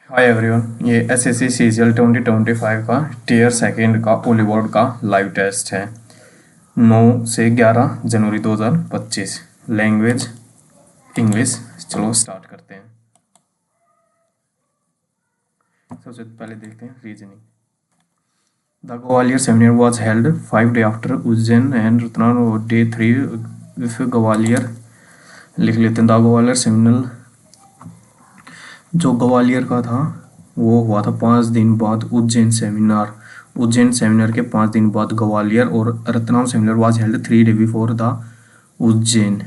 Hi everyone, ये SSC CGL 2025 का tier second का ओली बोर्ड का लाइव टेस्ट है। 9 से 11 जनवरी 2025। Language English. चलो स्टार्ट करते हैं। सबसे पहले देखते हैं reasoning. The Gwalior seminar was held 5 day after Ujjain and Ratnapur day 3 with Gwalior. लिख लेते हैं। द ग्वालियर सेमिनार जो ग्वालियर का था वो हुआ था 5 दिन बाद उज्जैन सेमिनार। उज्जैन सेमिनार के 5 दिन बाद ग्वालियर। और Ratlam seminar was held 3 day before the Ujjain.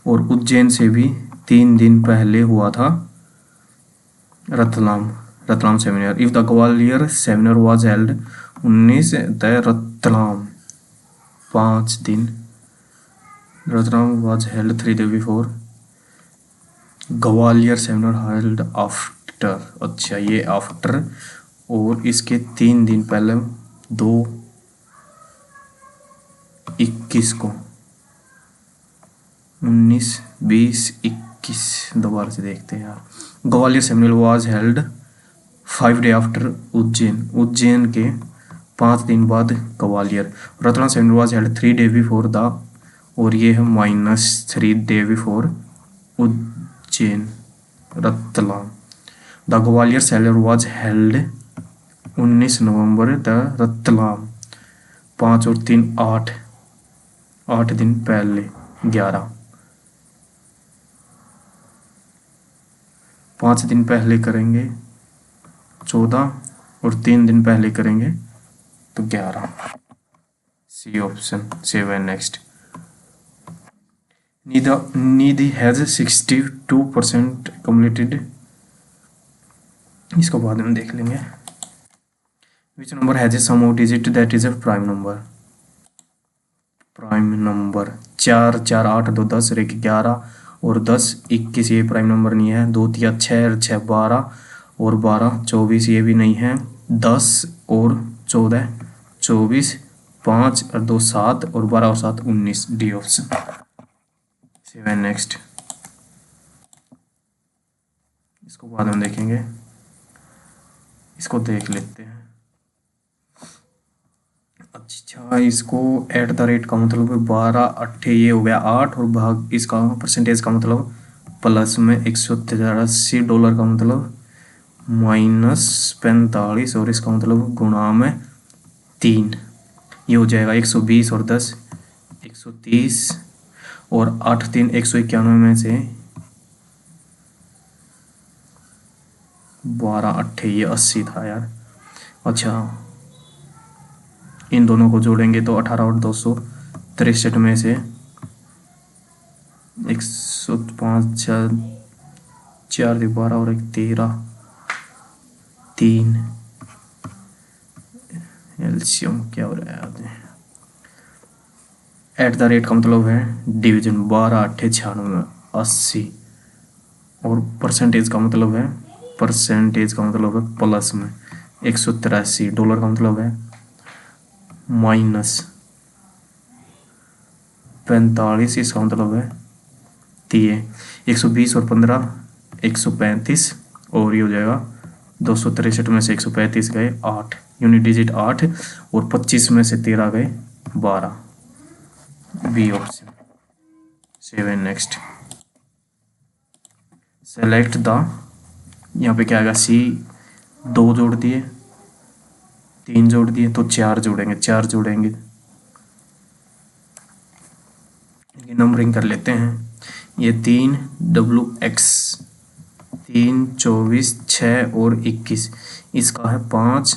और उज्जैन से भी 3 दिन पहले हुआ था Ratlam seminar. If the Gwalior seminar was held 19 the Ratlam 5 दिन। Ratlam was held 3 day before Gwalior seminar held after. अच्छा, ये आफ्टर। और इसके 3 दिन पहले 2/21 को 19, 20, 21 दोबारा से देखते हैं यार। Gwalior seminar was held 5 day after Ujjain के 5 दिन बाद Gwalior. Ratlam seminar was held 3 day before the. और ये है -3 day before Ujjain Ratlam. The Gwalior seminar was held 19 November the Ratlam 5 और 3 8 दिन पहले 11। 5 दिन पहले करेंगे 14 और 3 दिन पहले करेंगे तो 11। C option. 7 next. Nidhi has 62% completed. इसको बाद में देख लेंगे। Which number has a sum of digit that is a prime number. Prime number 4 4 8 2 10 और 11 और 10 21 ये प्राइम नंबर नहीं है। 2 3 6 6 12 और 12 24 ये भी नहीं है। 10 और 14 24 5 और 2 7 और 12 और 7 19। D option. 7 नेक्स्ट। इसको बाद में देखेंगे। इसको देख लेते हैं। अच्छा, इसको @ का मतलब 12 8 ये हो गया 8 और भाग इसका परसेंटेज का मतलब प्लस में $183 का मतलब -45 और इसका मतलब गुणा में 3। ये हो जाएगा 120 और 10 130 और 8 3 191 में से 12 8 ये 80 था यार। अच्छा, इन दोनों को जोड़ेंगे तो 18 और 263 में से 105 4 12 और 1 13 3 एलसीएम क्या हो रहा है। @ का मतलब है डिवीजन। 12 8 96 80 और परसेंटेज का मतलब है प्लस में $183 का मतलब है -45 इसका मतलब है 3। 120 और 15 135 और ये हो जाएगा 263 में से 135 गए 8 यूनिट डिजिट 8 और 25 में से 13 गए 12। B option. 7 next. Select the. यहाँ पे क्या आएगा सी। 2 जोड़ दिए 3 जोड़ दिए तो 4 जोड़ेंगे 4 जोड़ेंगे। नंबरिंग कर लेते हैं। ये 3 WX 3 24 6 और 21 इसका है 5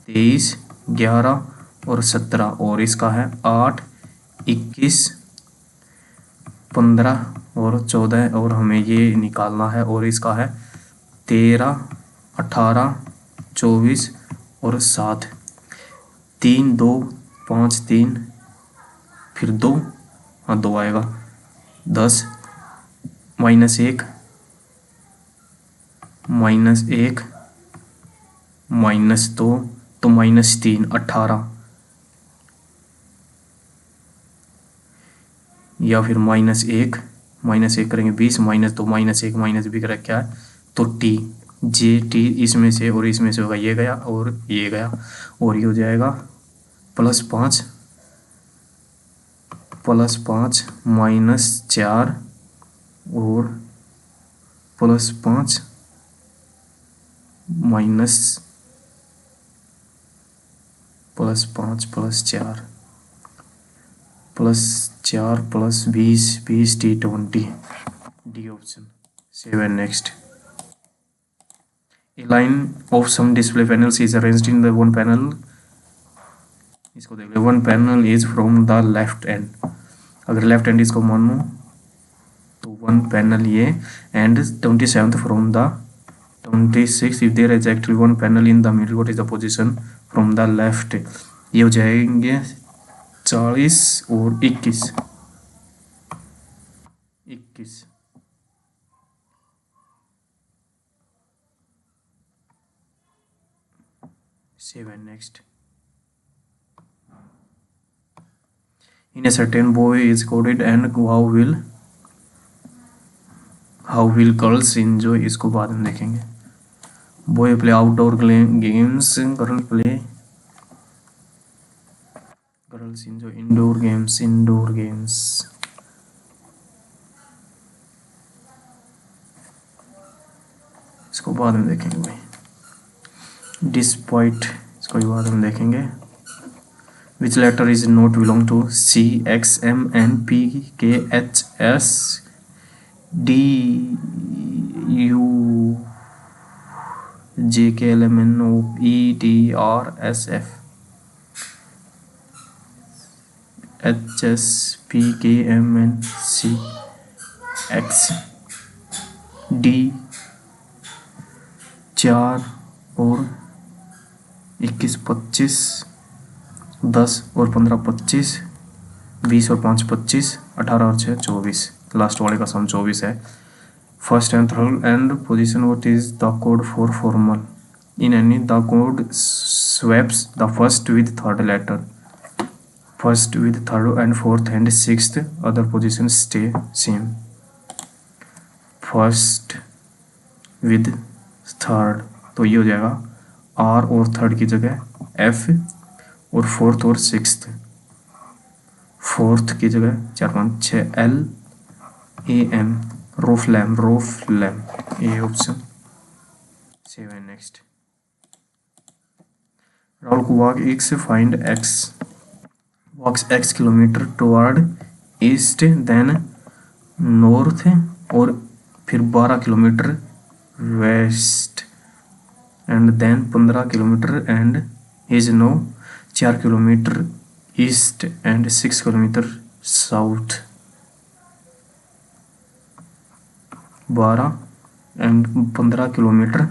23 11 और 17 और इसका है 8 21 15 और 14 और हमें ये निकालना है और इसका है 13 18 24 और 7। 3 2 5 3 फिर 2 हाँ 2 आएगा 10 -1 -1 -2 तो -3 18 या फिर -1 करेंगे 20 -2 -1 -भी कर क्या है तो टी जे टी इसमें से और इसमें से होगा, ये गया और ये गया, और ये हो जाएगा +5 -4 और +5 minus +5 +4 +4 +20 20 T 20 D option. 7 next. A line of some display panels is arranged in the one panel, इसको देख लो, one panel is from the left end, अगर लेफ्ट हैंड इसको मानो तो वन पैनल ये, and 27th from the 26, if there is actually one panel in the middle, what is the position from the left, ये हो जाएंगे 40 और 21 21। 7 next। In a certain boy is coded and how will girls enjoy, इसको बाद में देखेंगे। Boy play outdoor games, girls enjoy indoor games। इसको बाद में देखेंगे भाई। डिस्पाइट, इसको भी बाद में देखेंगे। Which letter is not belong to C, X, M, N, P, K, H, S, D, U, J, K, L, M, N, O, P, T, R, S, F, H, S, P, K, M, N, C, X, D, 4 और 21 25, 10 और 15 25, 20 और 5 25, 18 और 6 24, last वाले का sum 24 है। First and third and position, what is the code for formal in any, the code swaps the first with third letter, first with third and fourth and sixth, other position stay same. First with third तो ये हो जाएगा are और third की जगह F, और fourth और sixth, fourth की जगह 4 5 6 एल ए एम, रोफ्लैम ए ऑप्शन। 7 नेक्स्ट। राहुल को walk x find x, walks x kilometre toward east then north, और फिर 12 kilometre west, and then 15 kilometre, and is no 4 kilometre east and 6 kilometre south. 12 and 15 kilometre,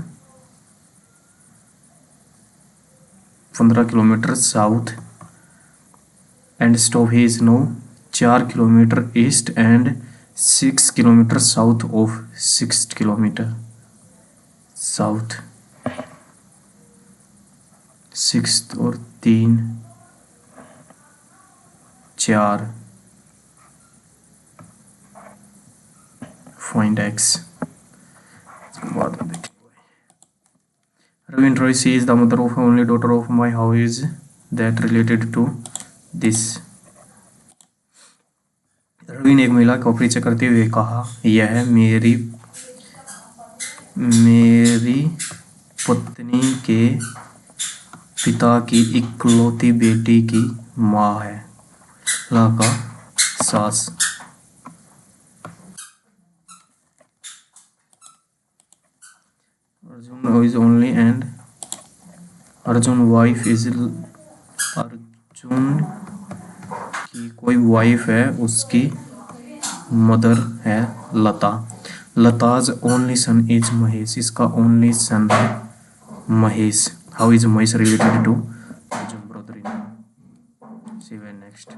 15 kilometre south, and stop he is no 4 kilometre east and 6 kilometre south of 6 kilometre south. 6 और 3 4, find x. बाद में देखेंगे। Ravindra she is the mother of only daughter of my, how is that related to this. Ravi ने एक महिला का परिचय करते हुए कहा, यह मेरी पत्नी के पिता की इकलौती बेटी की माँ है। ला का सास। Arjun is only and Arjun wife is, Arjun की कोई वाइफ है, उसकी मदर है Lata. Lata's only son is Mahesh, इसका ओनली सन है Mahesh. How is Mahesh related to Arjun brother in law. 7 next.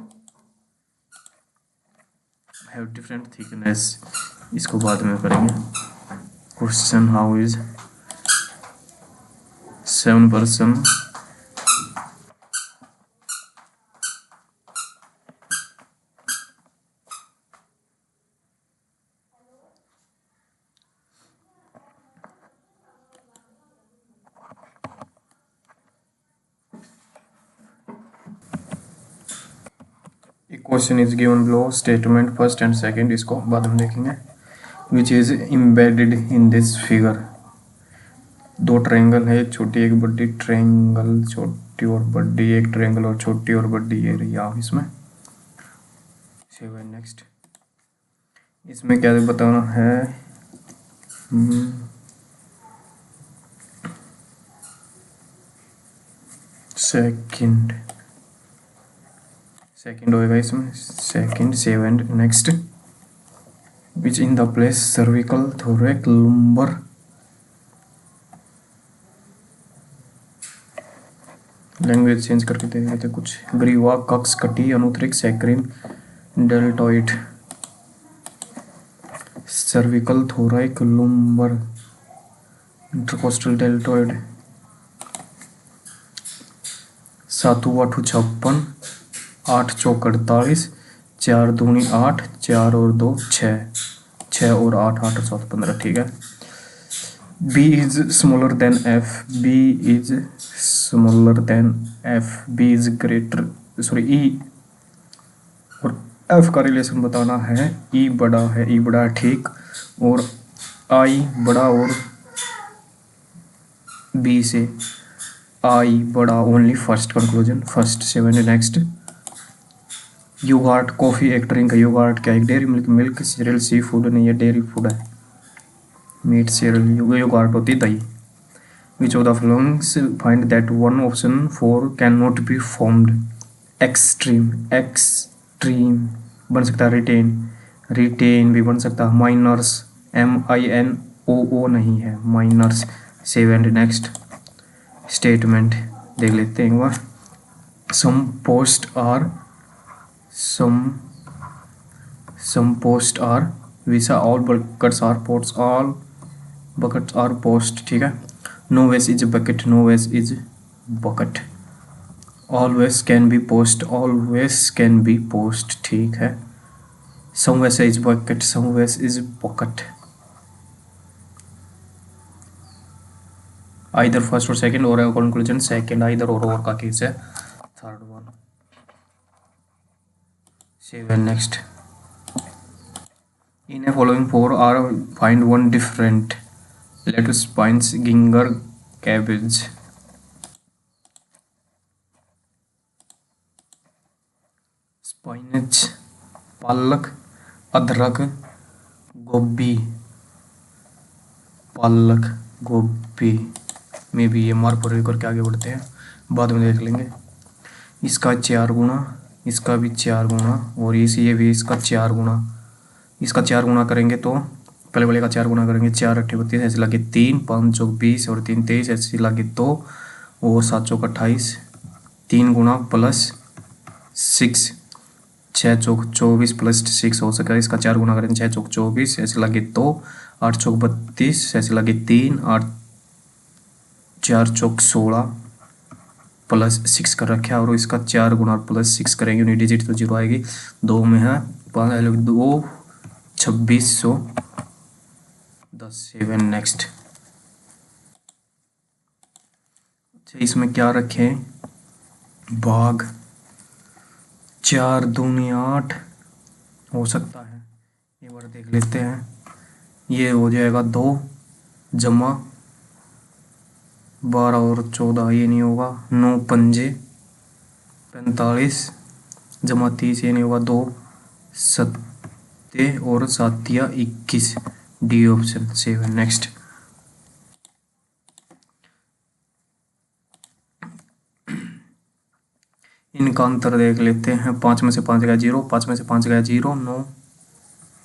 Have different thickness, इसको बाद में करेंगे। Question, how is 7 person question is given below, statement first and second इसको बाद में देखेंगे। Which is embedded in this figure, दो ट्रायंगल है, एक छोटी एक बड़ी, ट्रायंगल छोटी और बड़ी, एक ट्रायंगल और छोटी और बड़ी, ये रही आप इसमें। नेक्स्ट इसमें क्या बताना है, सेकंड होएगा इसमें, second 7 next, which in the place cervical thoracic lumbar, language change करके दे देते कुछ, ग्रीवा कक्स कटी अनुत्तरिक सैक्रिन deltoid, cervical thoracic lumbar, intercostal deltoid, सातु आठू 56, 8 चौक 48, 4 दूनी 8, 4 और 2 6, 6 और 8 8 और 7 15, ठीक है। B is smaller than F, B is smaller than F, B is greater, sorry E और F का रिलेशन बताना है, E बड़ा है, E बड़ा है, ठीक, और I बड़ा और B से I बड़ा, only first conclusion, first 7 next, yogurt coffee एक ड्रिंक है, योगर्ट क्या है, डेयरी मिल्क, मिल्क सीरियल सी फूड नहीं है, डेयरी फूड है, मीट सीरियल, योगर्ट होती है दही। Which of the followings find that one option 4 can not be formed, extreme, extreme बन सकता है, रिटेन, रिटेन भी बन सकता है, माइनर्स, MINOO नहीं है, माइनर्स। 7 नेक्स्ट स्टेटमेंट देख लेते हैं एक बार, some post are, some posts are visa, all buckets are posts, all buckets are post, ठीक है। no vase is bucket, no vase is bucket, always can be post, always can be post, ठीक है। some vase is bucket, some vase is bucket, either first और second, और conclusion second, either और का case है, third one. 7 next, in a following 4 are find one different, lettuce, spines, ginger, cabbage, spinach, पालक, अदरक, गोभी, पालक, गोभी में भी ये मार्क पर करके आगे बढ़ते हैं, बाद में देख लेंगे। इसका 4 गुना, इसका भी 4 गुना, और ये भी इसका 4 गुना, इसका 4 गुना करेंगे तो पहले वाले का 4 गुना करेंगे, 4 8 32, ऐसे लगे 3, 5 चौक 20 और 3 23, ऐसे लगे 2 और 7 चौक 28, 3 गुना प्लस 6, 6 चौक 24 प्लस 6 हो सका, इसका 4 गुना करेंगे 6 चौक 24, ऐसे लगे 2, 8 चौक 32, ऐसे लगे 3, 8 4 चौक 16 प्लस 6 कर रखा है, और इसका 4 गुना प्लस 6 करेंगे, यूनिट डिजिट तो 0 आएगी, 2 में है 2 2610। 7 नेक्स्ट, अच्छा इसमें क्या रखें, भाग 4 दूनी 8 हो सकता है, एक बार देख लेते हैं, ये हो जाएगा 2 जमा 12 और 14, ये नहीं होगा, 9 पंजे 45 जमा 30, ये नहीं होगा, 2 7 और 7 21, डी ऑप्शन। 7 नेक्स्ट, इनका अंतर देख लेते हैं, 5 में से 5 गया 0, 5 में से 5 गया 0, 9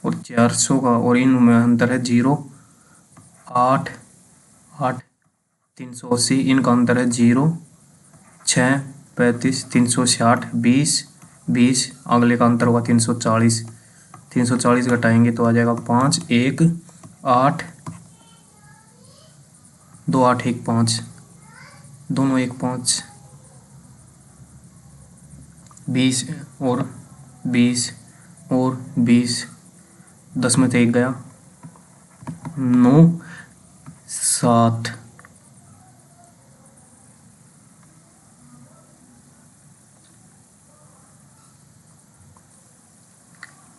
और 400 का, और इनमें अंतर है 0 8 8 380, इनका अंतर है 0 6 35 360 20 20, अगले का अंतर होगा 340, 340 घटाएंगे तो आ जाएगा 5 1 8 2 8 1 5, दोनों 1 5, 20 और 20 और 20, 10 में से 1 गया, 9 7,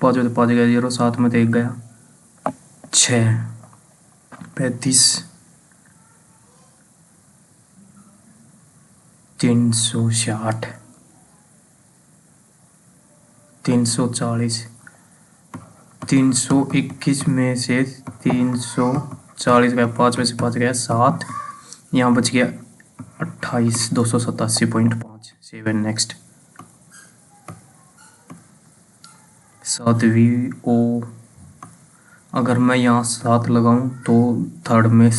5 में 5 गया 0, 7 में तो 1 गया, 6, 35, 360, 340, 321 में से 340 गया, 5 में से 5 गया 7, यहाँ बच गया 28, 287.5। 7 नेक्स्ट। 7वीं ओ, अगर मैं यहाँ 7 लगाऊं तो थर्ड में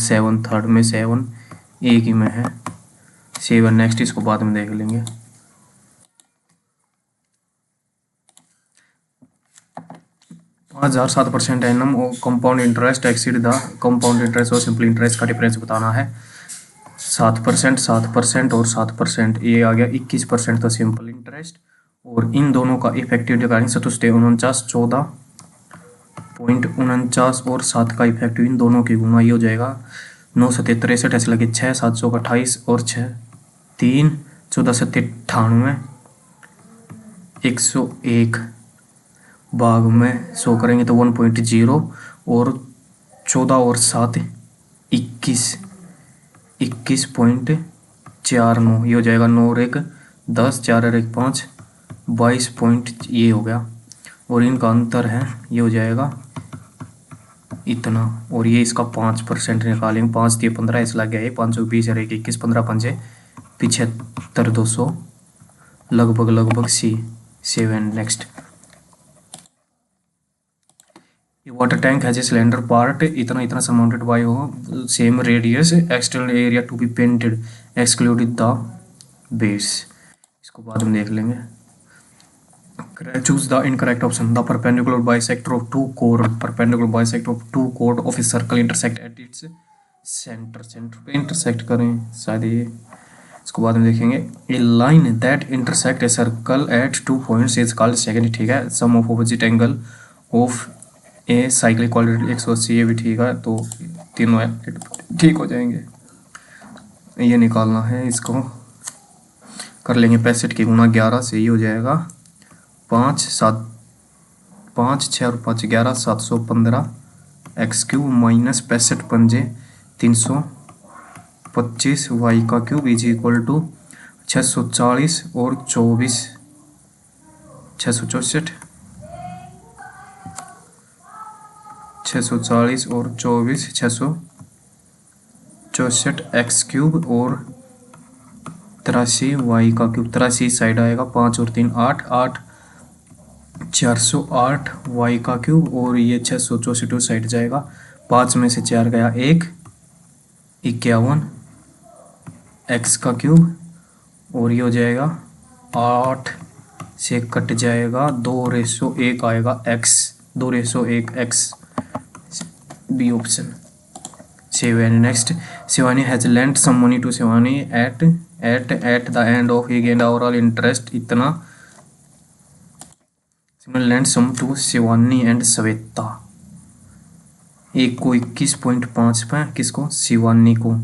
7, एक ही में है 7 नेक्स्ट, इसको बाद में देख लेंगे। $5,007 एनम और compound interest exceed the compound interest और सिंपल इंटरेस्ट का डिफरेंस बताना है। 7%, 7% और 7%, ये आ गया 21% तो सिंपल इंटरेस्ट, और इन दोनों का इफेक्टिव डिक्लाइन 49, 14.49 और 7 का इफेक्टिव इन दोनों की गुना ये हो जाएगा 9 7 63, ऐसे लगे 6 7 28 और 6 3 14 7 98, 101 भाग में 100 करेंगे तो 1.0, और 14 और 7 21, 21.49, ये हो जाएगा 9 और 1 10, 4 और 1 5, 22 पॉइंट ये हो गया, और इनका अंतर है ये हो जाएगा इतना, और ये इसका 5% निकालेंगे। 5 दिए 15, ऐसा लग गया ये 520 और 1 21, 15 पंजे 75, 200 लगभग C. 7 next. Water tank has a cylinder part इतना सराउंडेड बाय हो same radius, external area to be painted excluded the base, इसको बाद में देख लेंगे। Choose the incorrect option. The perpendicular bisector of two chord of a circle intersect at its center. Centre पे intersect करें शायद ये, इसको बाद में देखेंगे। A line that intersect a circle at 2 points is called secant, ठीक है। Sum of opposite angle of a cyclic quadratic 180, ये भी ठीक है, तो तीनों ठीक हो जाएंगे। ये निकालना है, इसको कर लेंगे 65 की गुना 11 से, ये हो जाएगा 5 7 5 6 और 5 11, 715 एक्स क्यूब माइनस 65 पंजे 325 वाई का क्यूब इज इक्वल टू 640 और 24 664 640 और 24 664 एक्स क्यूब और 83 वाई का क्यूब, 83 साइड आएगा, 5 और 3 8 8 408 वाई का क्यूब, और ये 664 साइड जाएगा, 5 में से 4 गया 1 51 एक्स का क्यूब, और ये हो जाएगा 8 से कट जाएगा 2:1 आएगा x, 2:1 x, B option. 7 next. Shivani has lent some money to Shivani at the end of he gained overall interest इतना, lent some to Shivani and Shweta, एक को 21.5 पे, किसको शिवानी को,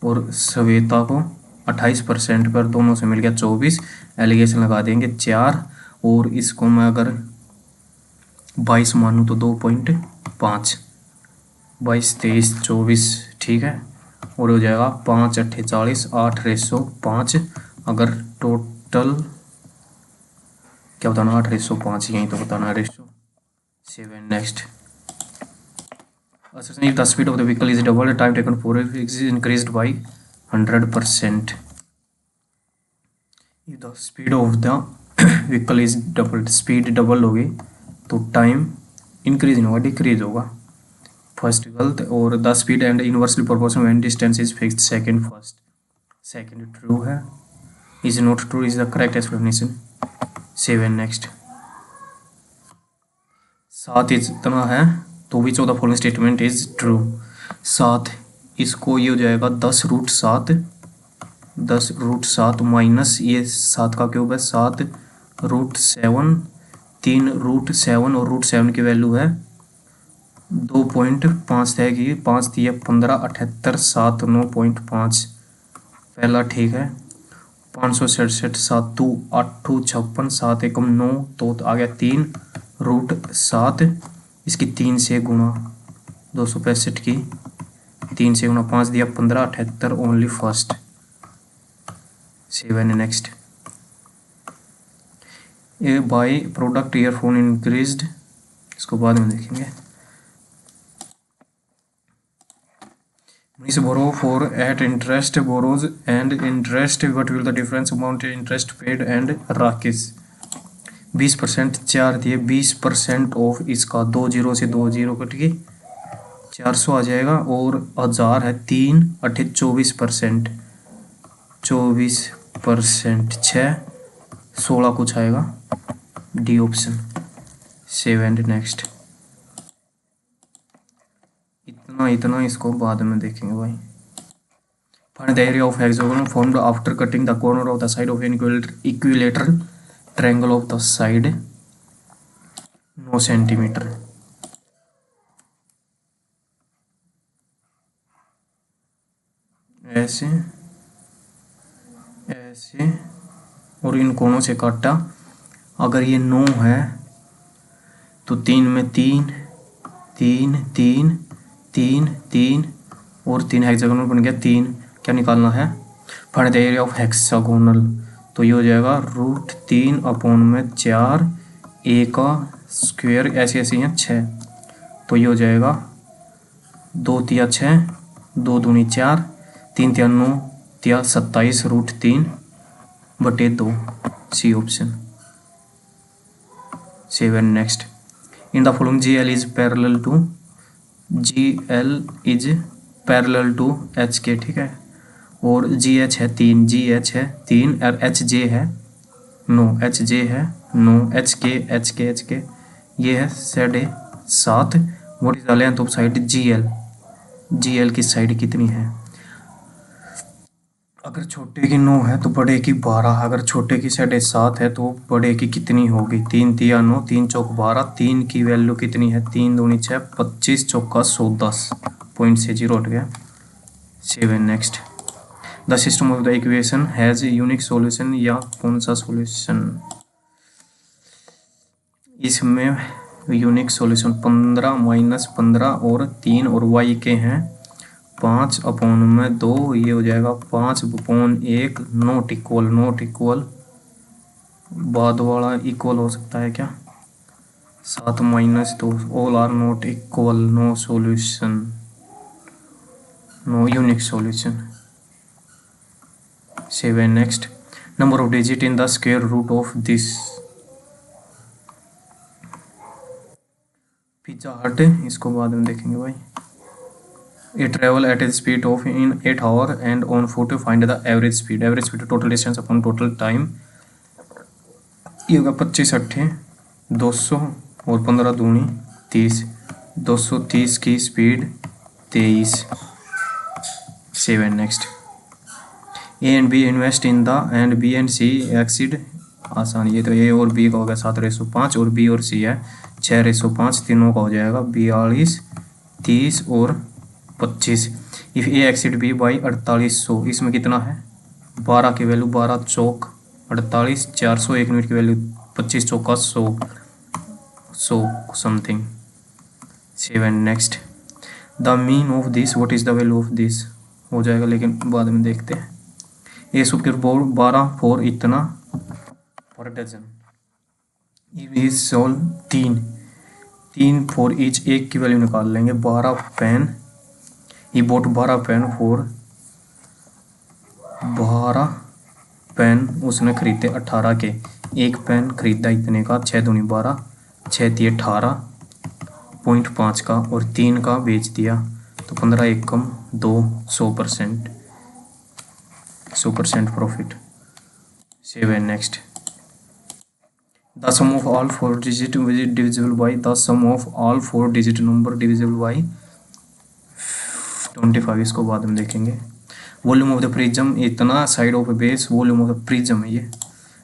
और श्वेता को 28% पर, दोनों से मिल गया 24, एलिगेशन लगा देंगे 4, और इसको मैं अगर 22 मानूँ तो 2.5, 22 23 24 ठीक है, और हो जाएगा 5 48 8:5, अगर टोटल क्या बताना 8:5 यहीं तो बताना है ratio. 7 next. If the speed of the vehicle is double, the time taken for it is increased by 100%. If the speed of the vehicle is doubled, speed double होगी तो टाइम इंक्रीज नहीं होगा, डिक्रीज होगा। First गलत, और the speed and inversely proportional when distance is fixed, second first, second true है, is not true is the correct explanation. 7 next. 7 इतना है तो which of the following statement is true. 7 इसको ये हो जाएगा 10√7 माइनस ये 7 का क्यूब है 7√7, 3√7 और √7 की वैल्यू है 2.5 तय की, 5 दिए 15 78 7 9.5, पहला ठीक है। 567 7 8 56 7 1 9, तो आ गया 3 √7, इसकी 3 से गुणा 265 की 3 से गुणा 5 दिया 15, 78 only first. 7 next. A by product earphone increased, इसको बाद में देखेंगे। Monish borrow for at interest, borrows and interest, what will the difference amount interest paid and Rakesh 20% 4 दिए 20% ऑफ इसका 20 से 20 कट गई 400 आ जाएगा और 1000 है 3 अठे 24% 24% 6 16 कुछ आएगा डी ऑप्शन। 7 नेक्स्ट। इतना इसको बाद में देखेंगे भाई। Find the area of hexagon formed after cutting the corner of the side of an equilateral triangle of the side 9 centimetre. ऐसे ऐसे और इन कोनों से काटा। अगर ये 9 है तो 3 में 3 3 3 3 3 और 3 हेक्सागोनल बन गया 3। क्या निकालना है? Find the area of hexagonal, तो ये हो जाएगा √3/4 ए का स्क्वायर ऐसे ऐसे हैं 6, तो ये हो जाएगा 2 तिया 6 2 दूनी 4 3 तिया 9 तिया 27 √3/2 C option. 7 next. In the following GL is parallel to HK, ठीक है, और GH है 3 GH है 3 और HJ है 9 HJ है 9 HK ये है 7.5। What is the length of side GL की साइड कितनी है? अगर छोटे की 9 है तो बड़े की 12, अगर छोटे की 7.5 है तो बड़े की कितनी होगी? 3 तिया 9 3 चौक 12, 3 की वैल्यू कितनी है? 3 दूनी 6 25 चौका 110, पॉइंट से 0 हट गया। 7 next. The system of the equation has unique solution, या कौन सा सॉल्यूशन? इसमें यूनिक सॉल्यूशन 15 - 15 और 3 और y के हैं 5/2, ये हो जाएगा 5/1 नॉट इक्वल बाद वाला इक्वल हो सकता है क्या? 7 - 2 all are not equal, no solution, no unique solution. 7 next. Number of digit in the square root of this. Pizza hut, इसको बाद में देखेंगे भाई। A travel at a speed of in 8 hours and on foot find the average speed total distance upon total time। ये होगा 25 अट्ठे 200 और 15 दूनी 30, 230 की speed 23। 7 next. A and B invest in the end B and C exceed, आसान, ये तो A और B का होगा 7/5 और B और C है 6/5, तीनों का हो जाएगा 42 30 और 25। If A exceed B by 4800, इसमें कितना है? 12 की वैल्यू 12 चौक 48, 400 1 मिनट की वैल्यू 25 चौका 100 something. 7 next. The mean of this, what is the value of this हो जाएगा, लेकिन बाद में देखते हैं। ए सुपर बोर्ड 12 4 इतना पर डजन। इज सोल 3 4 ईच, एक की वैल्यू निकाल लेंगे। 12 पेन, ये बोट 12 पेन फॉर 12 पेन उसने खरीदे 18 के, एक पेन खरीदा इतने का 6 दूनी 12 6 तिये 18.5 का और 3 का बेच दिया तो 15 1 कम 2 100% profit. 7 next. The sum of all 4 digit divisible by, the sum of all 4 digit number divisible by 25, इसको बाद में देखेंगे। वॉल्यूम ऑफ द प्रिज्म इतना, side of base volume of the prism है ये,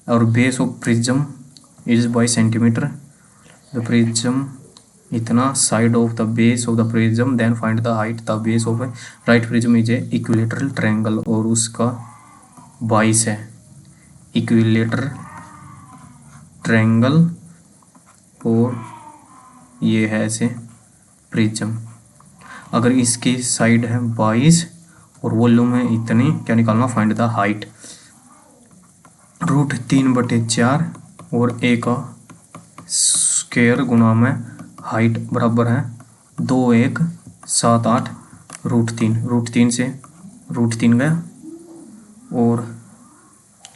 और base of prism is by centimetre. The prism इतना, side of the base of the prism, then find the height the base of right prism is a equilateral triangle, और उसका 22 है। Equilateral triangle और ये है ऐसे प्रिज्म। अगर इसकी साइड है 22 और वॉल्यूम है इतनी, क्या निकालना, फाइंड द हाइट। √3/4 और a का स्क्वायर गुना में हाइट बराबर है 2178 √3। √3 से √3 गया और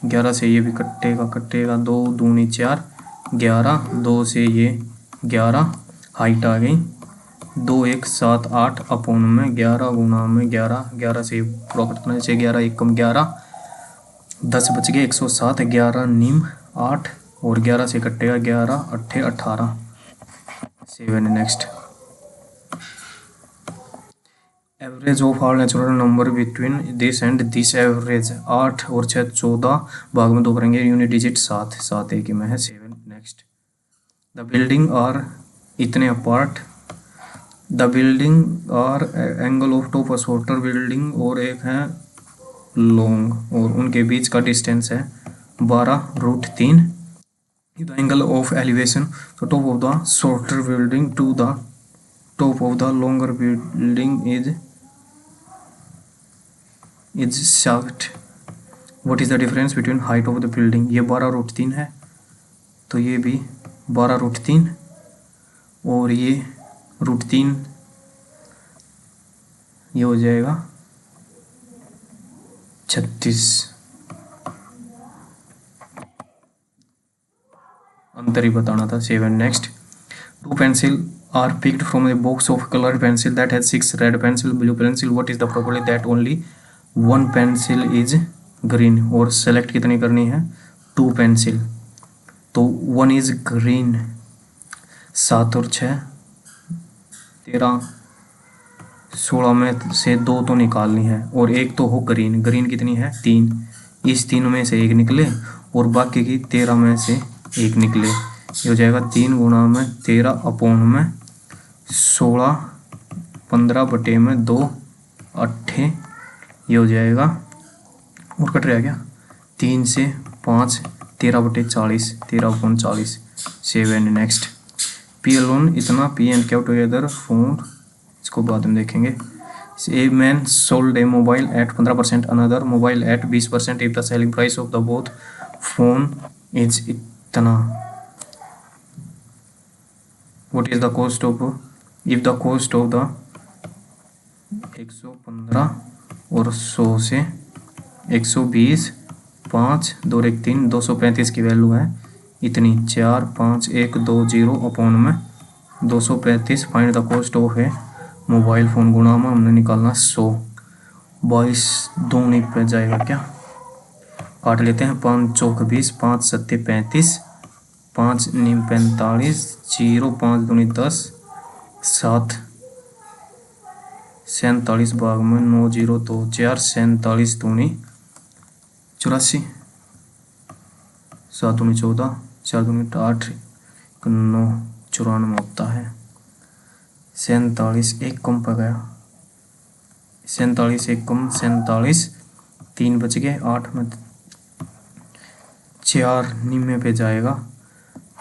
11 से ये भी कटेगा 2 दूनी 4, 11, 2 से ये 11, हाइट आ गई 2178 अपॉन में 11 गुना में 11, 11 से पूरा कटना चाहिए, 11 1 कम 11, 10 बच गए 107, 11 नीम 8 और 11 से कटेगा 11 8 18। 7 next. Average of all natural number between this and this average 8 और 6 14 भाग में 2 करेंगे, यूनिट डिजिट 7 7 एक ही में है। 7 नेक्स्ट। द बिल्डिंग आर इतने apart, the building R angle of top shorter building और एक है लॉन्ग और उनके बीच का डिस्टेंस है 12√3। The angle of elevation to top of the shorter building to the top of the longer building is shaft. What is the difference between height of the building. ये 12√3 है तो ये भी 12√3 और ये √3, ये हो जाएगा 36। अंतर ही बताना था। 7 next. 2 pencil are picked from a box of colored pencil that has 6 red pencil, blue pencil. What is the probability that only 1 pencil is green? और select कितनी करनी है, 2 pencil तो 1 is green, 7 और 6 13, 16 में से 2 तो निकालनी है और एक तो हो ग्रीन। ग्रीन कितनी है, 3, इस 3 में से एक निकले और बाकी की 13 में से एक निकले, ये हो जाएगा 3 गुना में 13 अपॉन में 16, 15 बटे में 2 8, ये हो जाएगा और कट रहा क्या, 3 से 5 13 बटे 40, 13 अपॉन 40। 7 नेक्स्ट। पी अलोन इतना, P and Q together phone, इसको बाद में देखेंगे। A man sold a mobile at 15%, another mobile at 20% if the selling price of the both phone is इतना। What is the cost of, if the cost of the 115 और 100 से 120, 5 2 1 3, 235 की value है इतनी, 4 5 1 2 0 अपॉन में 235। फाइंड द कॉस्ट ऑफ है mobile phone गुणा में हमने निकालना 100, 22 दूनी पे जाएगा क्या, काट लेते हैं, 5 चौक 20, 5 सत्ते 35, 5 नीम 45, 0 5 दूनी 10, 7 47 भाग में 9 0 2 4, 47 दूनी 84, 7 दूनी 14, 4 दूनी 8, 9 94 होता है। 47 एक कम पड़ गया, 47 एक कम 47, 3 बच गए, 8 में 4 निम्न पे जाएगा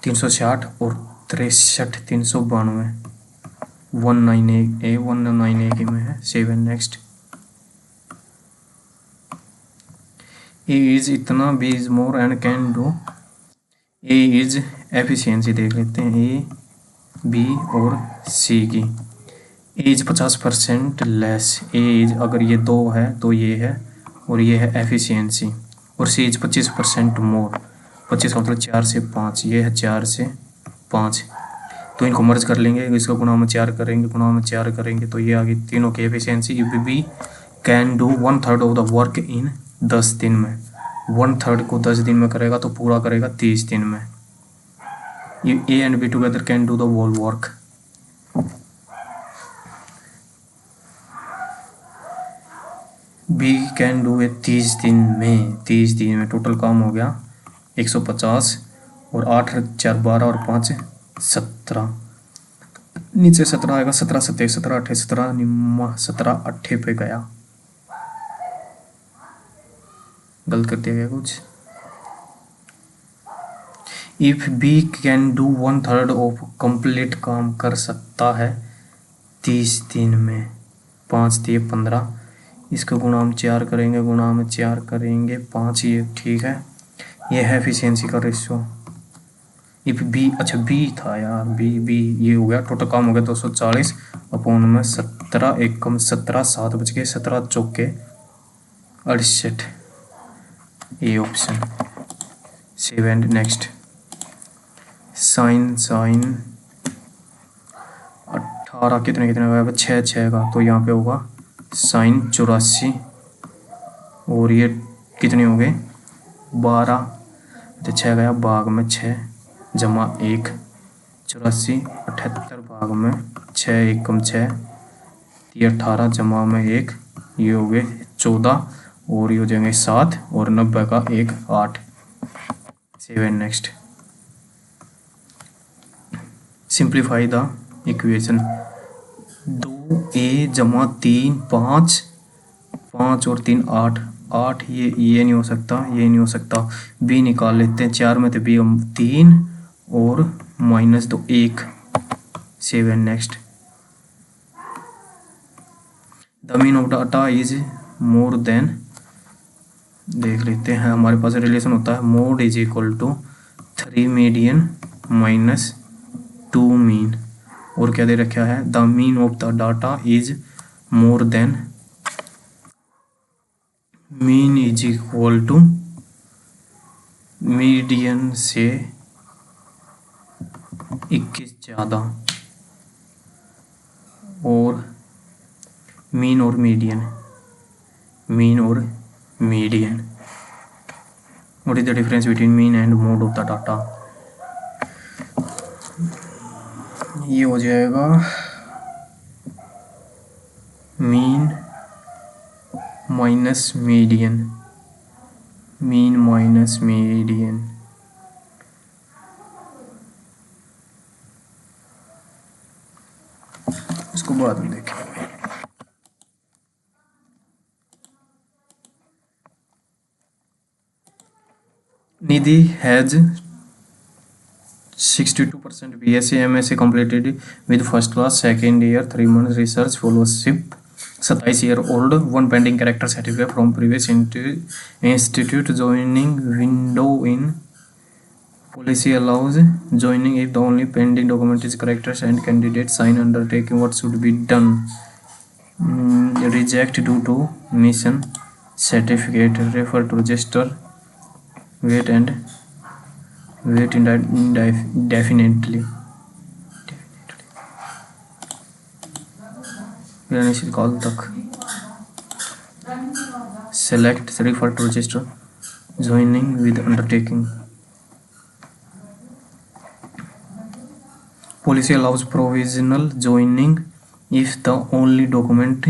360 और 63 392, 198 में है। 7 नेक्स्ट। ए इज इतना, B is more and can do. A is efficiency देख लेते हैं, ए बी और सी की। A is 50% less, A is अगर ये 2 है तो ये है और ये है एफिशिएंसी, और सी इज 25% मोर, 25 मतलब 4 से 5, ये है 4 से 5, तो इनको मर्ज कर लेंगे, इसको गुणा में 4 करेंगे, गुणा में 4 करेंगे तो ये आ गई तीनों की efficiency. If B can do 1/3 of the work in 10 दिन में, 1/3 को 10 दिन में करेगा तो पूरा करेगा 30 दिन में। A and B together can do the whole work. B can do A 30 दिन में, 30 दिन में टोटल काम हो गया 150 और 8 4 12 और 5 17, नीचे 17 आएगा, 17 7 17 8 17 निम्मा 17 8 पे गया, गलत कर दिया गया कुछ। If B can do 1/3 of complete, काम कर सकता है 30 दिन में, 5 दिए 15, इसका गुणा हम 4 करेंगे, गुणा हम 4 करेंगे 5, ये ठीक है। ये है एफिशिएंसी का रेशियो। इफ बी, अच्छा बी था यार, बी ये हो गया, टोटल काम हो गया 240 अपॉन में 17, एक कम 17, 7 बच गए, 17 चौके 68, A option. Save and next. Sine 18 कितने कितने का है, 6 का, तो यहाँ पे होगा साइन 84, और ये कितने हो गए 12, तो 6 गया भाग में 6 जमा 1, 84, 78 भाग में 6, एक कम 6, ये 18 जमा में 1, ये हो गए 14, और ये हो जाएंगे 7, और 90 का 1 8। Save and next. Simplify the equation. 2a जमा 3 5, 5 और 3 8, 8 ये नहीं हो सकता, ये नहीं हो सकता, b निकाल लेते हैं, 4 में तो b हम 3 और minus 2 1। Save and next. The mean of data is more than, देख लेते हैं, हमारे पास रिलेशन होता है mode is equal to 3 median minus 2 mean, और क्या दे रखा है, the mean of the data is more than, mean is equal to median से 21 ज़्यादा, और मीन और मीडियन, मीन और median, what is the difference between mean and mode of the data. ये हो जाएगा mean minus median, mean minus median, इसको बाद में देखेंगे। निधि has 62% BSc MSc completed with first class, second year 3 months research fellowship, 27-year-old, 1 pending character certificate from previous institute, joining window in policy allows joining if the only pending document is characters and candidate sign undertaking. What should be done? Reject due to mission certificate, refer to register, wait indefinitely. अनिश्चित काल तक। Select refer to register, joining with undertaking. Policy allows provisional joining if the only document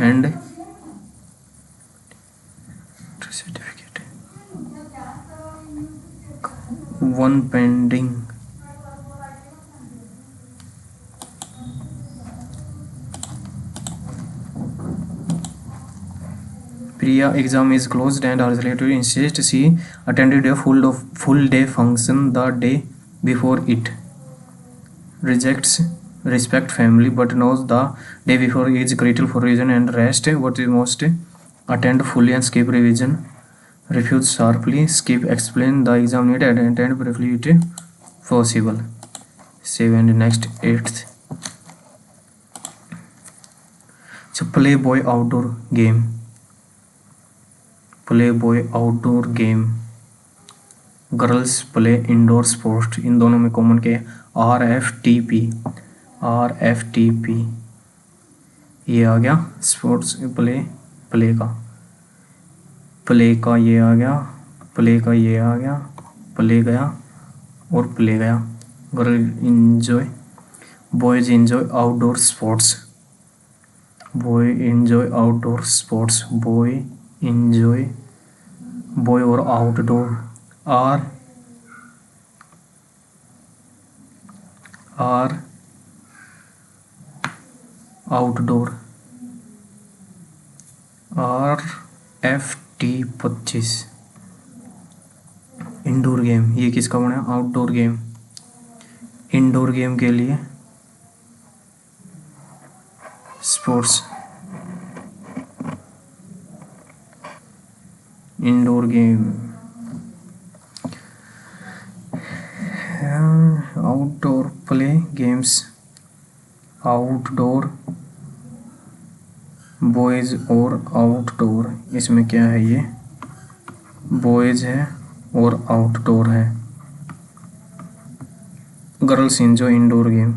and certificate, one pending, Priya exam is closed and her relative insist she attended a full day function the day before it. Rejects respect family but knows the day before is critical for revision and rest. What is most? Attend fully and skip revision. Refuse sharply, skip explain the exam need and attend briefly if possible. Save and next. 8th. So play boy outdoor game. Play boy outdoor game. Girls play indoor sport, इन दोनों में common के RFTP, ये आ गया sports play, play का ये आ गया, play का ये आ गया, प्ले गया और प्ले गया। Girl enjoy, boys enjoy outdoor sports, boy enjoy outdoor sports, boy enjoy, boy और outdoor are outdoor, RFT 25, indoor game, ये किसका बना है? Outdoor game. इंडोर गेम के लिए sports, indoor game. Outdoor play games, outdoor boys और outdoor, इसमें क्या है? ये बॉयज है और आउटडोर है। Girls enjoy indoor game.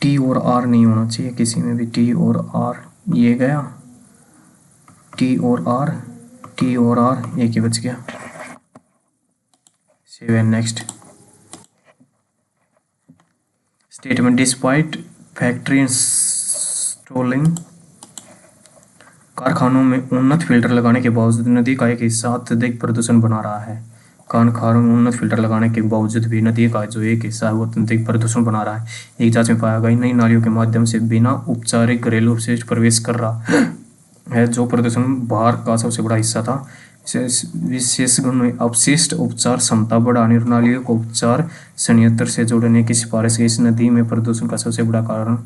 T और आर नहीं होना चाहिए किसी में भी, टी और आर, ये गया टी और आर, टी और आर, एक ही बच गया। Seven next statement, despite factory installing, कारखानों में उन्नत फिल्टर लगाने के बावजूद नदी का एक हिस्सा अत्यधिक प्रदूषण बना रहा है। कारखानों में उन्नत फिल्टर लगाने के बावजूद भी नदी का जो एक हिस्सा है वो अत्यधिक प्रदूषण बना रहा है। एक जांच में पाया गया नई नालियों के माध्यम से बिना औपचारिक घरेलू अपशिष्ट प्रवेश कर रहा है, जो प्रदूषण भार का सबसे बड़ा हिस्सा था। विशेषज्ञों ने अपशिष्ट उपचार क्षमता बढ़ाने और नालियों को उपचार संयंत्र से जोड़ने की सिफारिश की। इस नदी में प्रदूषण का सबसे बड़ा कारण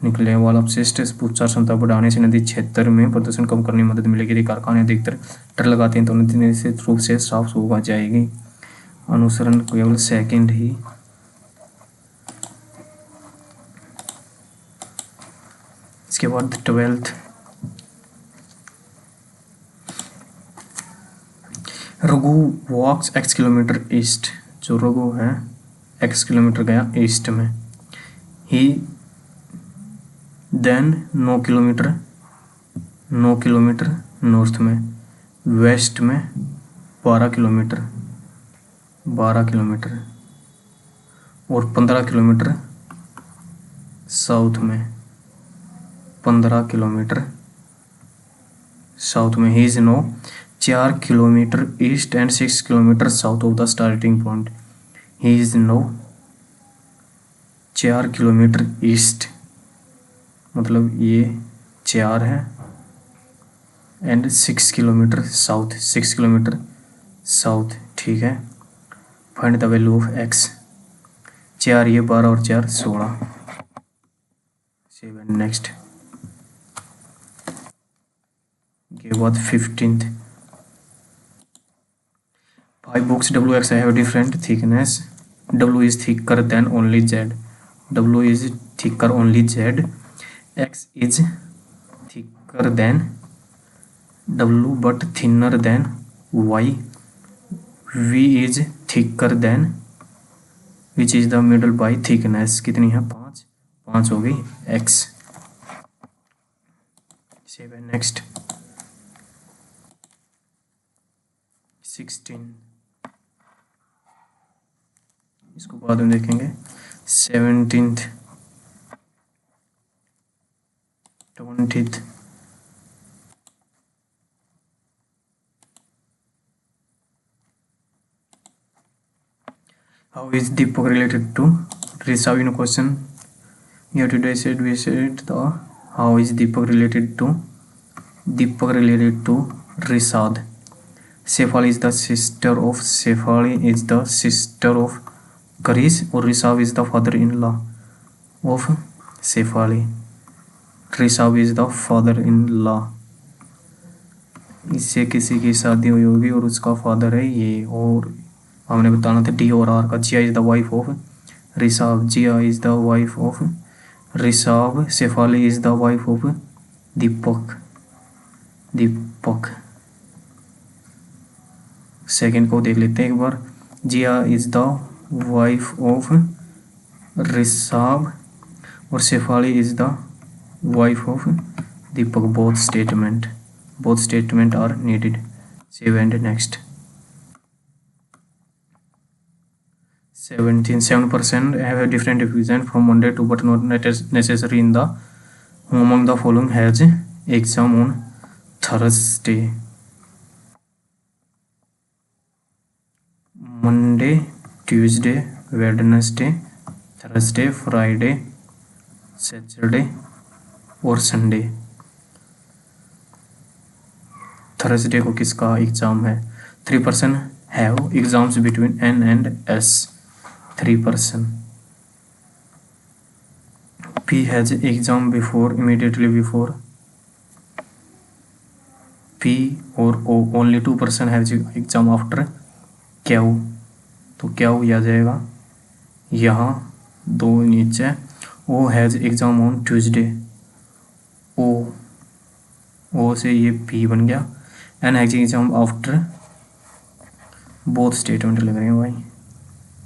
निकलने वाला अपशिष्ट उपचार क्षमता बढ़ाने से नदी क्षेत्र में प्रदूषण कम करने में मदद मिलेगी। यदि कारखाने अधिकतर टर लगाते हैं तो नदी निश्चित रूप से साफ हो जाएगी। अनुसरण केवल सेकंड ही। इसके बाद 12th, रघु वॉक्स x किलोमीटर ईस्ट, जो रघु है x किलोमीटर गया ईस्ट में। ही देन 9 किलोमीटर नॉर्थ में, वेस्ट में 12 किलोमीटर और 15 किलोमीटर साउथ में, 15 किलोमीटर साउथ में। He is no 4 kilometre east and 6 kilometre south of the starting point. He is no 4 kilometre east, मतलब ये 4 है, and 6 kilometre south, 6 kilometre south, ठीक है। Find the value of x, 4 ये 12 और 4 16। 7 next के बाद 15th, 5 books wx have different thickness. W is thicker than only z. W is thicker only z. X is thicker than W but thinner than y. V is thicker than, which is the middle by thickness. कितनी है? 5, 5 हो गई x। 7 next 16, इसको बाद में देखेंगे। 17th, 20th, how is Deepak related to Rishabh? In question you have to decide the how is Deepak related to Rishad. Shefali is the sister of Karish और Rishabh is the father-in-law of Shefali. Rishabh is the father-in-law, इससे किसी की शादी हुई होगी और उसका father है ये। और हमने बताना था टी और आर का। Jiya is the wife of Rishabh, Jiya is the wife of Rishabh. Shefali is the wife of Deepak. Second को देख लेते हैं एक बार। Jiya is the wife of Rishabh और Shefali is the wife of Deepak. Both statement are needed. Save and next 17, 7% have a different division from Monday to but not necessary in the who among the following has exam on Thursday. Monday, Tuesday, Wednesday, Thursday, Friday, Saturday और Sunday। Thursday को किसका exam है? 3% have exams between N and S, 3%. P has exam before, immediately before P or O, only 2% has exam after Q, तो Q आ जाएगा यहाँ 2 नीचे। O has exam on Tuesday, O से ये P बन गया। N has exam after, both statement लग रहे हैं भाई,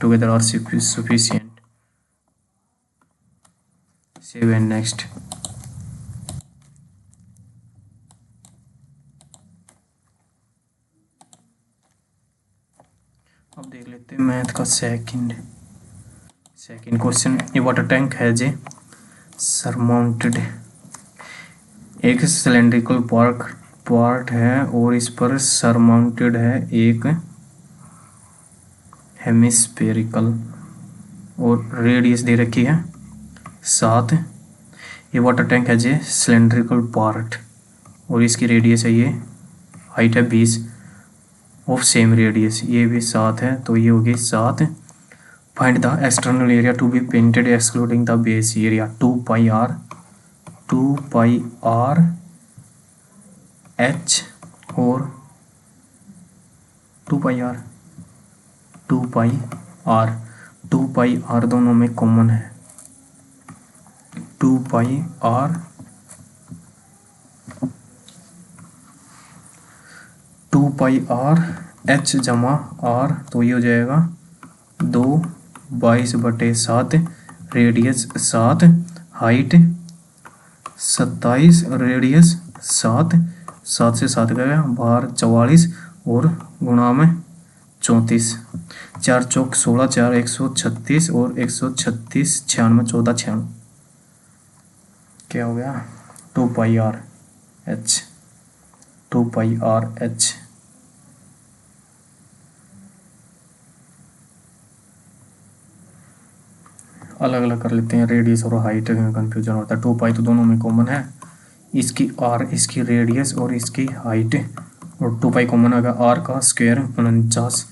together are sufficient. Save and next. अब देख लेते हैं मैथ का second question. A water tank has a surmounted, एक सिलेंड्रिकल पार्ट है और इस पर सरमाउंटेड है एक हेमिस्फेरिकल, और रेडियस दे रखी है 7। ये वाटर टैंक है जे सिलेंड्रिकल पार्ट और इसकी रेडियस है, ये हाइट है 20 ऑफ सेम रेडियस, ये भी 7 है, तो ये होगी 7। Find the external area to be painted excluding the base area. 2 pi R H और 2 पाई आर दोनों में कॉमन है। 2 पाई आर एच जमा आर, तो ये हो जाएगा 2 22/7, रेडियस 7, हाइट 27, रेडियस 7 से 7 गया बाहर 44 और गुणा में 34, 4 चौक 16, 4 136 और 136 96, 14 96, क्या हो गया 2 पाई आर एच। अलग अलग कर लेते हैं, रेडियस और हाइट में कंफ्यूजन होता है। 2 पाई तो दोनों में कॉमन है, इसकी आर, इसकी रेडियस और इसकी हाइट, और 2 पाई कॉमन आएगा, आर का स्क्वायर 49,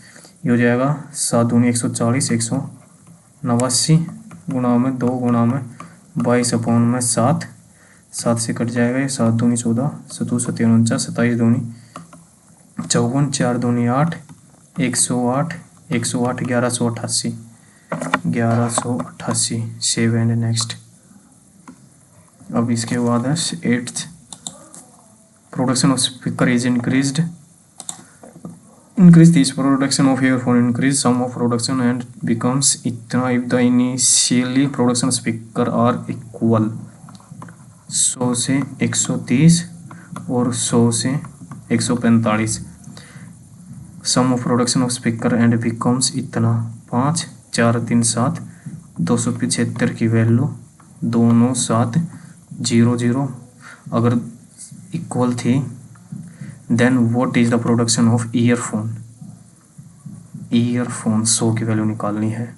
ये हो जाएगा 7 दूनी 140, 189 गुणा में 2 गुणा में 22/7, 7 से कट जाएगा ये, 7 दूनी 14, 7 7 49, 27 दूनी 54, 4 दूनी 8, 108, 1188। Save and next. अब इसके बाद है 8th, production of speaker is increase this production of earphone increase sum of production and becomes इतना if the initially production speaker are equal. 100 से 130 और 100 से 145, sum of production of speaker and becomes इतना 5 4 3 7, 275 की वैल्यू 29700 अगर equal थी, then what is the production of earphone 100 की value निकालनी है।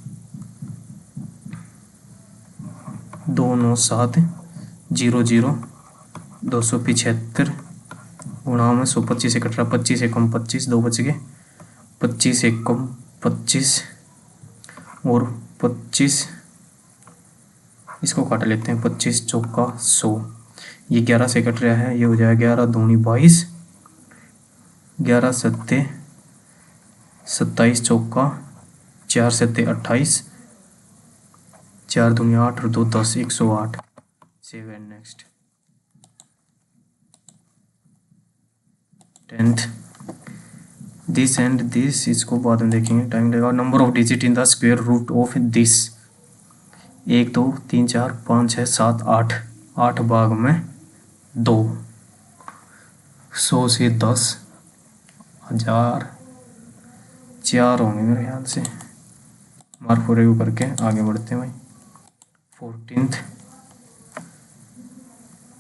29700 275 गुणा में 125 से कट रहा, 25 एकम 25, 2 बच गए, 25 एकम 25 और 25 इसको काट लेते हैं, 25 चौका 100, ये 11 से कट रहा है, ये हो जाएगा 11 दूनी 22, 11 सत्ते 27 चौका 4 सत्ते 28, 4 दूनी 8 और 2 10, 108। Save and next. 10th, this and this, इसको बाद में देखेंगे, टाइम लगेगा। Number of digit in the square root of this, 1 2 3 4 5 6 7 8, 8 भाग में 2, 100 से 10 1000 4 होंगे मेरे ख्याल से, मार्क पूरे करके आगे बढ़ते हैं भाई।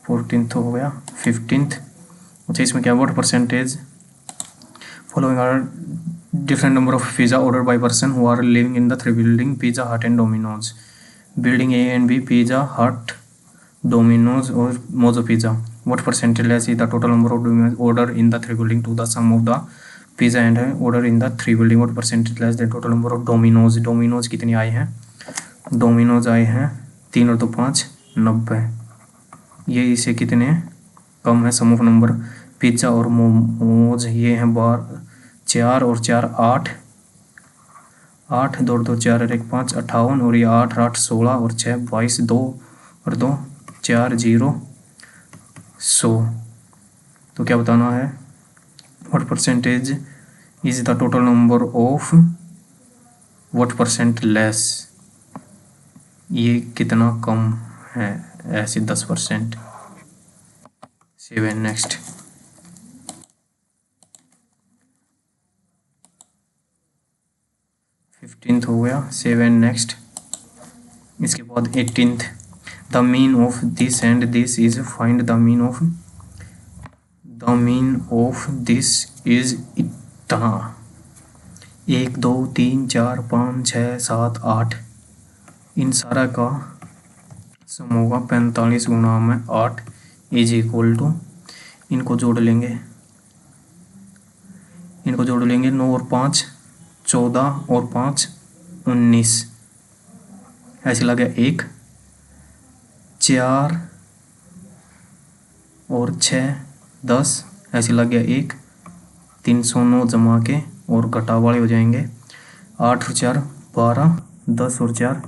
14th हो गया। 15th, अच्छा इसमें क्या, what percentage following are different number of pizza order by person who are living in the 3 building Pizza Hut and Domino's. Building A and B, Pizza Hut, Domino's और Mojo pizza. What percentage less is the total number of Domino's order in the 3 building to the sum of the pizza and है order in the 3 building what percentage less than total number of Domino's. Domino's कितनी आए हैं? Domino's आए हैं 3 और 2 5 90। ये इसे कितने कम है? सम ऑफ नंबर पिज़्ज़ा और मोमोज ये हैं 4 और 4 8 8 2 2 4 और 1 5 58 और ये 8 8 16 और 6 22 2 और 2 4 0 100। तो क्या बताना है? What percentage is the total number of what percent less. ये कितना कम है? ऐसे 10%। 7 नेक्स्ट। 15th हो गया। 7 नेक्स्ट। इसके बाद 18th। The mean of this and this is find the mean of this is इतना। 1 2 3 4 5 6 7 8 इन सारा का सम होगा 45 गुणा में 8 इज इक्वल टू, इनको जोड़ लेंगे 9 और 5 14 और 5 19 ऐसे लगे 1 4 और 6 10 ऐसे लग गया 1 309 जमा के और घटा वाले हो जाएंगे 8 और 4 12 10 और 4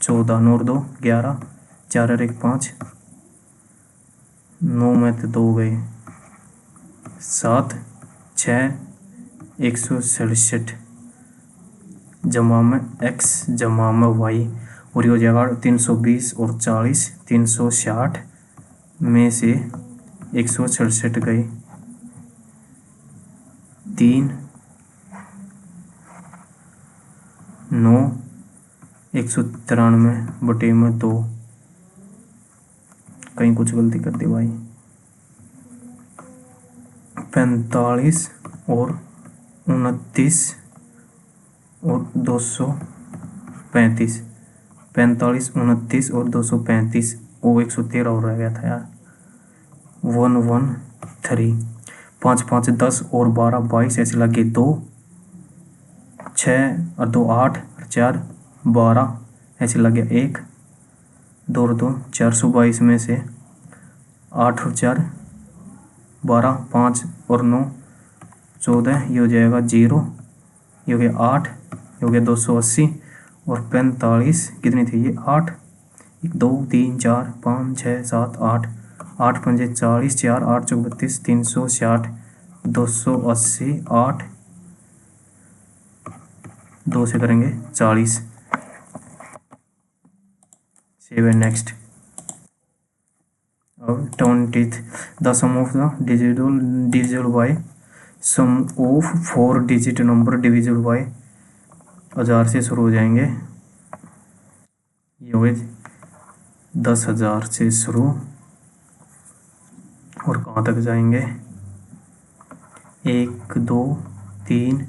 14 9 और 2 11 4 और 1 5 9 में तो 2 गए 7 6 167 जमा में x जमा में y और ये हो जाएगा 320 और 40 360 में से 167 गए 3 9 193 बटे में 2। कहीं कुछ गलती कर दी भाई। 45 और 29 और 235 45 29 और 235 वो 113 और रह गया था यार 113 5 5 10 और 12 22 ऐसे लगे 2 6 और 2 8 और 4 12 ऐसे लगे 1 2 और 2 422 में से 8 और 4 12 5 और 9 14 ये हो जाएगा 0 ये हो गया 8 ये हो गया 280 और 45 कितनी थी ये 8 1 2 3 4 5 6 7 8 8 5 40 4 8 चौक 32 360 280 8 2 से करेंगे 40। 7 नेक्स्ट। अब 20th the sum of the divisible by sum of 4 digit number divisible by 1000 से शुरू हो जाएंगे। ये हुए 10,000 से शुरू और कहाँ तक जाएंगे 1 2 3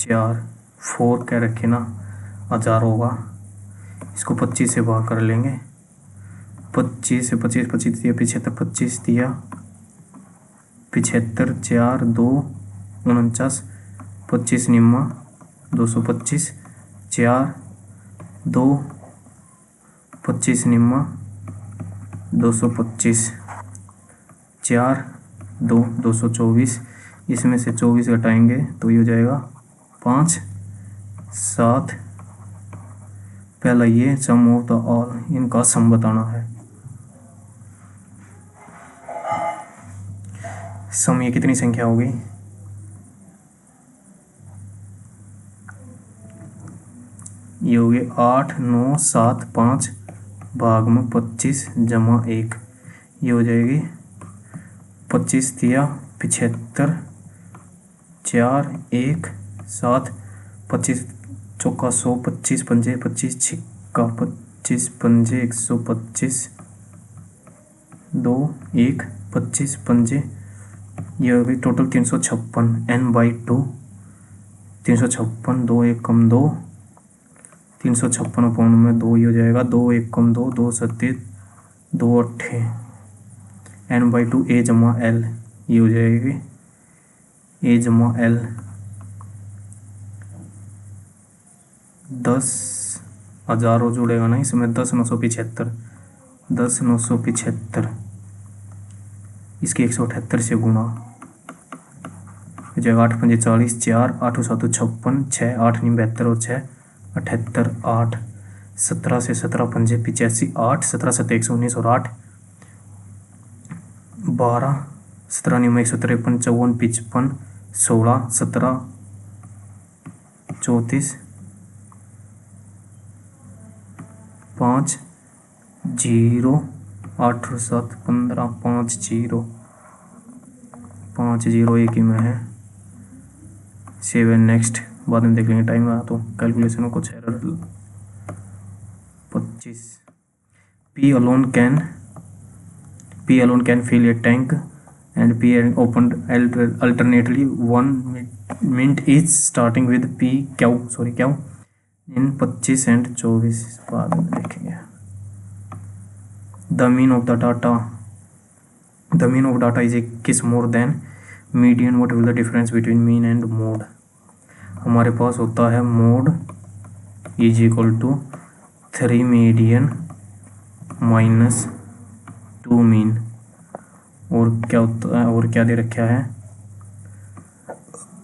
4 4 क्या रखे ना 1000 होगा। इसको 25 से भाग कर लेंगे 25 से 25 25 दिया 75 25 दिया 75 4 2 49 25 निम्मा 225 4 2 25 निम्मा 225 4 2 224 इसमें से 24 घटाएंगे तो ये हो जाएगा 5 7। पहला ये सम ऑफ द ऑल इनका सम बताना है। सम ये कितनी संख्या होगी ये होगी 8 9 7 5 भाग में 25 जमा 1 ये हो जाएगी 25 दिया 75 4 1 7 25 चौका 100 25 पंजे 25 छिक्का 25 पंजे 125 2 1 25 पंजे ये हो गई टोटल 356 n/2 356 2 1 कम 2 356 अपॉन में 2 ये हो जाएगा 2 1 कम 2 2 7 2 8 n/2 a जमा l ये हो जाएगी ए जमा एल 10 हजारों जुड़ेगा ना इसमें, 10,975, 10,975 इसके 178 से गुणा हो जाएगा 8 पंजे 40, 4 8 7 56, 6 8 9 72 और 6 78, 8 17 से 17 पंजे 85, 8 17 7 119 और 8 12 17 9 153, 54 55, 16 17 34 5 0 8 7 15 5 0 5 0 एक ही में है 7। नेक्स्ट बाद में देख लेंगे, टाइम आया तो कैलकुलेशन में कुछ error. 25 P alone can fill a tank and P opened alternately 1 mint each starting with Q in 25 and 24 बाद में देखेंगे। The mean of data is 21 more than median. What will the difference between mean and mode? हमारे पास होता है mode is equal to 3 median minus 2 mean, और क्या होता है, और क्या दे रखा है,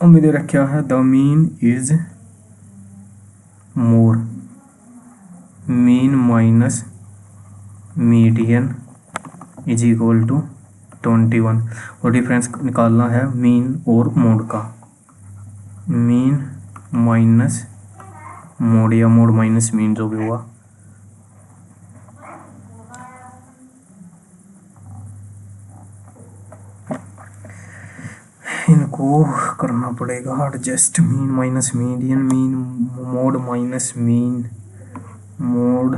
हमें दे रखा है the mean is more, mean minus median is equal to 21, और डिफरेंस निकालना है मीन और मोड का, मीन माइनस मोड या मोड माइनस मीन जो भी हुआ। इनको करना पड़ेगा adjust, mean minus median, mean mode minus mean mode,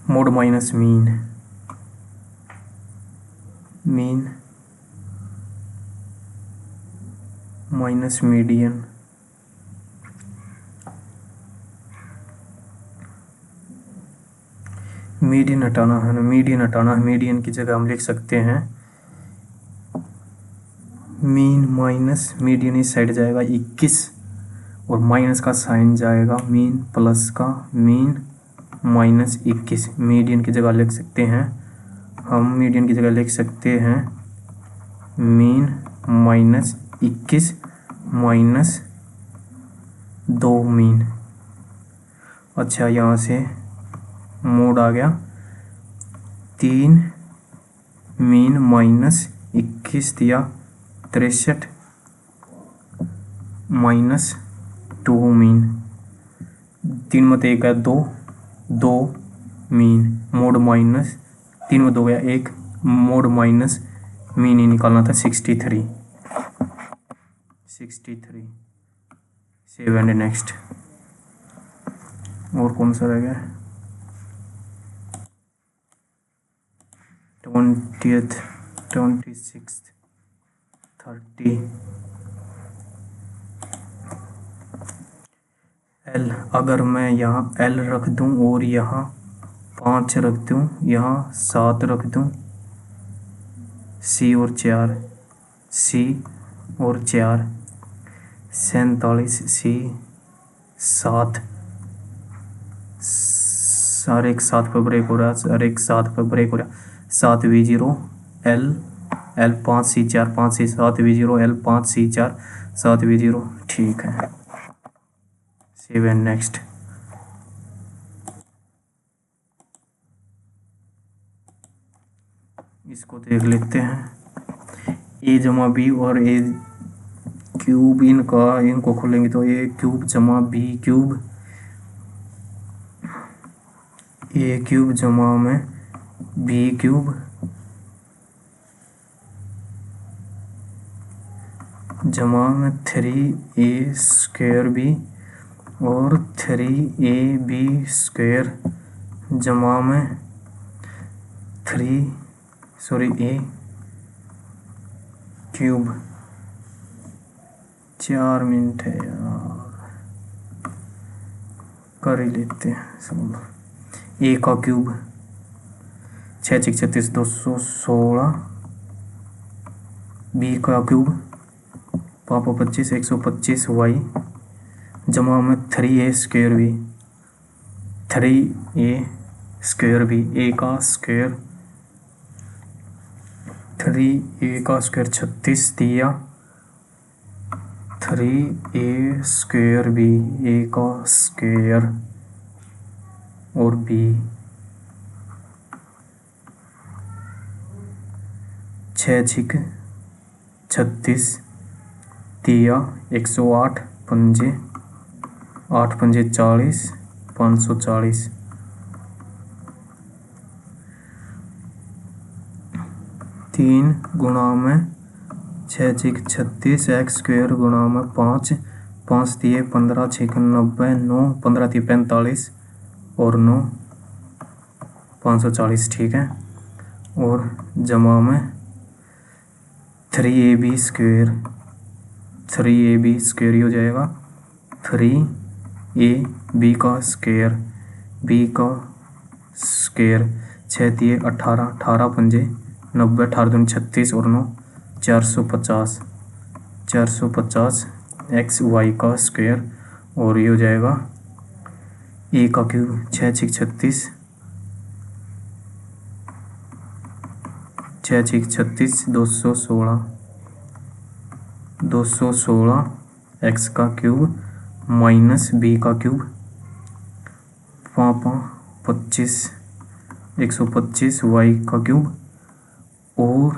mode minus mean, mean minus median, median हटाना है ना, मीडियन हटाना है, मीडियन की जगह हम लिख सकते हैं मीन माइनस मीडियन, इस साइड जाएगा 21 और माइनस का साइन जाएगा मीन प्लस का मीन माइनस 21, मीडियन की जगह लिख सकते हैं हम, मीडियन की जगह लिख सकते हैं मीन माइनस 21 माइनस 2 मीन। अच्छा यहाँ से मोड आ गया 3 मीन माइनस 21 दिया 63 माइनस 2 मीन, 3 में 1 है 2 2 मीन, मोड माइनस 3 में 2 गया 1, मोड माइनस मीन ही निकालना था 63 7। नेक्स्ट और कौन सा रह गया, 20th 26th 30 L, अगर मैं यहाँ L रख दूँ और यहाँ 5 रख दूँ, यहाँ 7 रख दूँ, C और 4 47 C 7, सारे एक साथ पे ब्रेक हो रहा है, सारे एक साथ पे ब्रेक हो रहा है, 7 V0 L 5 C 4 5 C 7 V0 L 5 C 4 7 V0, ठीक है 7। नेक्स्ट इसको देख लेते हैं, ए जमा बी और ए क्यूब, इनको खोलेंगे तो ए क्यूब जमा बी क्यूब, ए क्यूब जमा में बी क्यूब जमा में 3a स्क्वायर बी और 3ab स्क्वायर जमा में a क्यूब। 4 मिनट है यार। कर ही लेते हैं सब। ए का क्यूब 6 6 36 216, बी का क्यूब पापा 25 125 वाई जमा में 3a square b 3a square b a का स्क्वायर 3a का स्क्वायर 36 दिया 3a स्क्वायर बी ए का स्क्वायर और बी 6 6 36 दिया 108 पंजे 8 पंजे 40 540 3 गुणा में 6 6 36 एक्स स्क्वायर गुणा में 5 5 दिए 15 6 90 9 15 दिए 45 और 9 540 ठीक है। और जमा में 3ab स्क्वायर 3ab स्क्वायर हो जाएगा 3ab का स्क्वायर b का स्क्वायर 6 दिए 18 18 पंजे 90 18 दूनी 36 और 9 450 एक्स वाई का स्क्वायर और ये हो जाएगा ए का क्यूब 6 6 36 6 6 36 216 एक्स का क्यूब माइनस बी का क्यूब 25 125 वाई का क्यूब और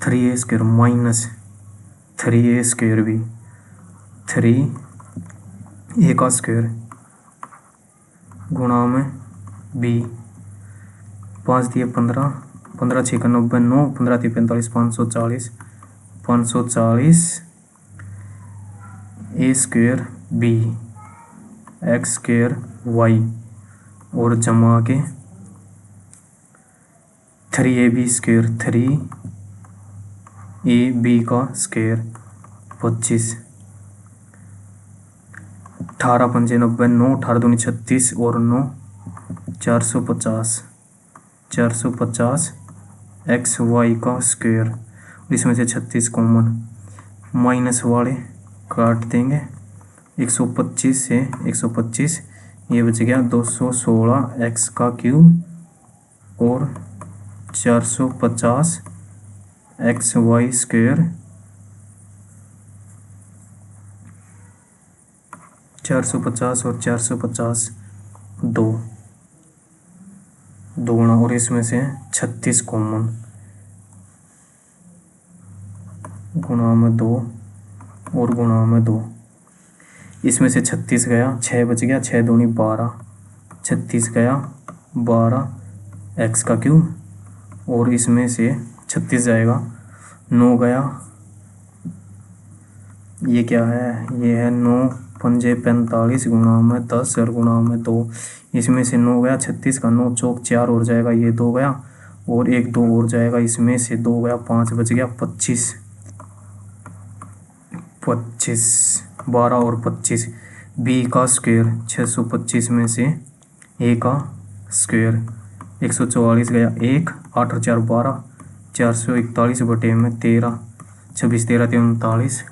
3a square minus 3a square भी 3a का स्क्वायर गुणा में b 5 दिए 15 15 6 90 9 15 दिए 45 540 a square b X square Y और जमा के 3ab स्क्वायर 3ab का स्क्वायर 25 18 पंजे 90 9 18 दूनी 36 और 9 450 एक्स वाई का स्क्वायर। इसमें से 36 कॉमन माइनस वाले काट देंगे 125 से 125 ये बच गया 216 एक्स का क्यूब और 450 एक्स वाई स्क्वायर 450 और 450 दो गुणा और इसमें से 36 कॉमन गुणा में 2 और गुणा में 2 इसमें से 36 गया 6 बच गया 6 दूनी 12 36 गया 12 एक्स का क्यूब और इसमें से 36 जाएगा 9 गया ये क्या है ये है 9 पंजे 45 गुणा में 10 और गुणा में 2 इसमें से 9 गया 36 का 9 चौक 4 और जाएगा ये 2 गया और एक 2 और जाएगा इसमें से 2 गया 5 बच गया 25 12 और 25 बी का स्क्वायर 625 में से ए का स्क्वायर 144 गया 1 8 और 4 12 441 बटे में 13 26 13 39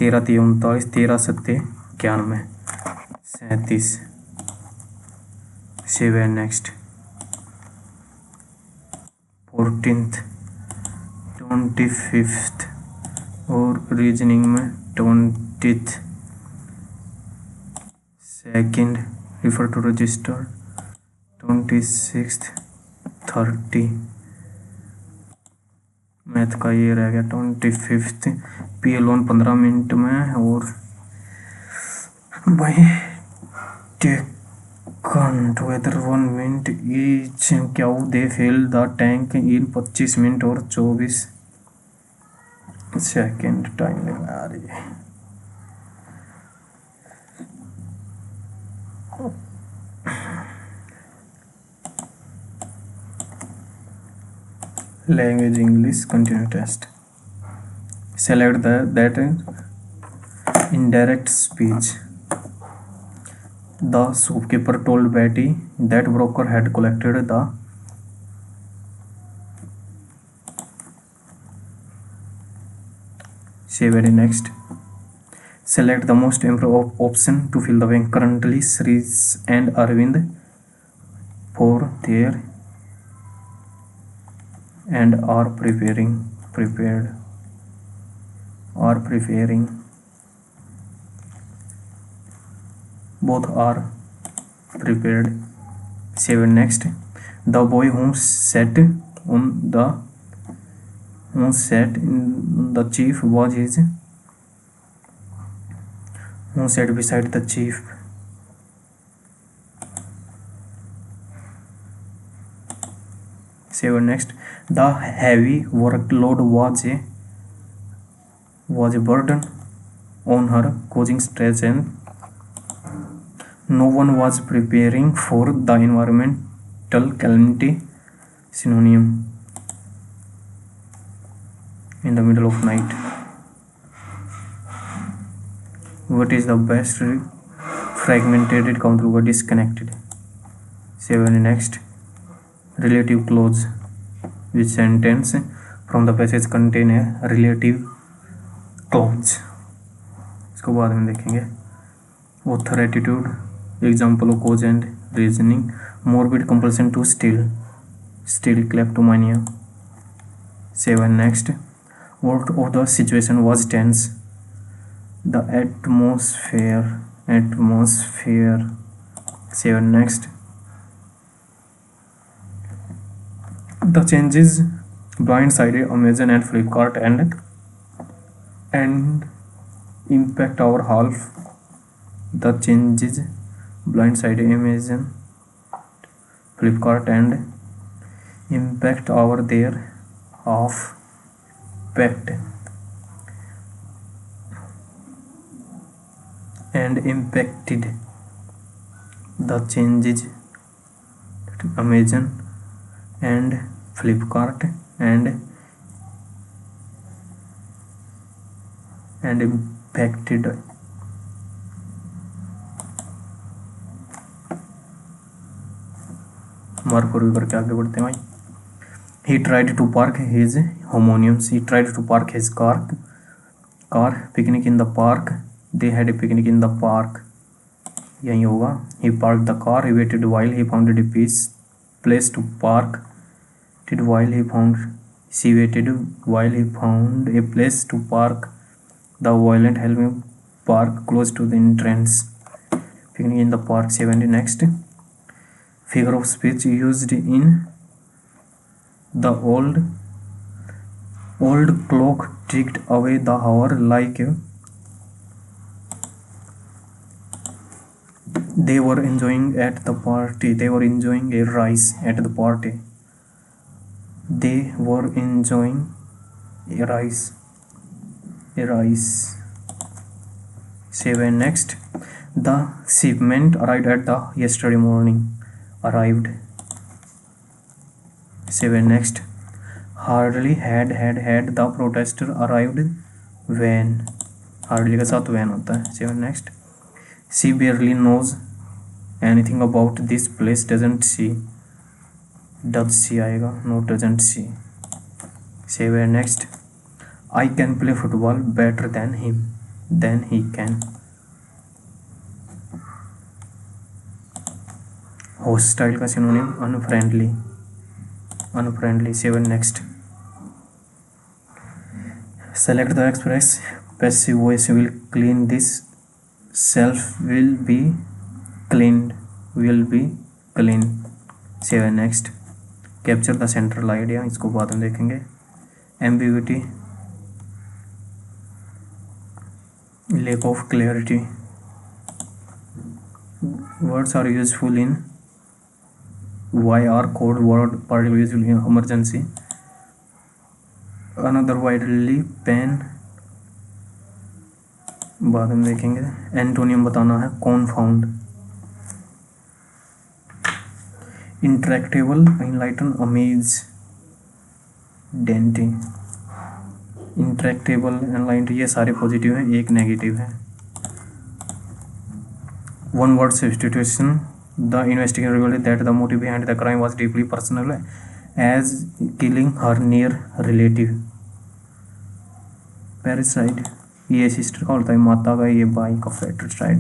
13 39 13 सत्ते 91 37 7 नेक्स्ट 14th 25th और रीजनिंग में 20th second refer to register 26th 30 math का ये रह गया 25th पी लोन 15 मिनट में और भाई टेकन टुगेदर 1 मिनट ईच क्या they fill the tank in 25 minute और 24 सेकेंड टाइम लगा रही है। Language English continue test. Select that indirect speech. The shopkeeper told Betty that broker had collected the say very next. Select the most improved option to fill the blank. Currently, Sri's and Arvind for their and are preparing. Both are prepared. Save next. The boy who sat in the chief was his who sat beside the chief. Save next. The heavy workload was a burden on her, causing stress, and no one was preparing for the environmental calamity. Synonym. In the middle of night. What is the best? Fragmented, countable, disconnected. Save next. Relative clause. Which sentence from the passage contain a relative clause? इसको बाद में देखेंगे. Author attitude. Example of cause and reasoning. Morbid compulsion to steal. Kleptomania. Save next. What of the situation was tense? The atmosphere. Save next. The changes blindsided Amazon and Flipkart and impact our half. The changes blindsided Amazon, Flipkart and impact our their half pact and impacted the changes Amazon and Flipkart and impacted mark पूर्वी करके आगे बढ़ते हैं भाई. He tried to park his homonyms. He tried to park his car. Picnic in the park. They had a picnic in the park. यही होगा. He parked the car. He waited while he found a place to park. She waited while he found a place to park. The violent helped me park close to the entrance. Picnic in the park. 70 next. Figure of speech used in the old clock ticked away the hour like they were enjoying at the party. They were enjoying a rise at the party. They were enjoying a rise. Save and next. The shipment arrived at the yesterday morning. Arrived. Save and next. Hardly had the protester arrived when. Hardly का साथ when होता है. Save and next. She barely knows anything about this place. Doesn't she? Does she आएगा. No, doesn't she. Save and next. I can play football better than he can. Hostile का synonym unfriendly. Save and next. Select the express passive voice. Will clean this shelf. Will be cleaned. Save and next. Capture the central idea. इसको बाद में देखेंगे. Ambiguity, lack of clarity. Words are useful in why are code word particularly useful in emergency. Another widely pen बाद में देखेंगे. Antonym बताना है. confound, intractable, enlighten, amaze, dainty. Intractable, enlightened, ये सारे पॉजिटिव हैं, एक नेगेटिव है. one word substitution. The investigation revealed that the motive behind the crime was deeply personal, as killing her near relative. पैरिसाइड, ये सिस्टर का होता है, माता का, ये भाई का फ्रेट्रिसाइड.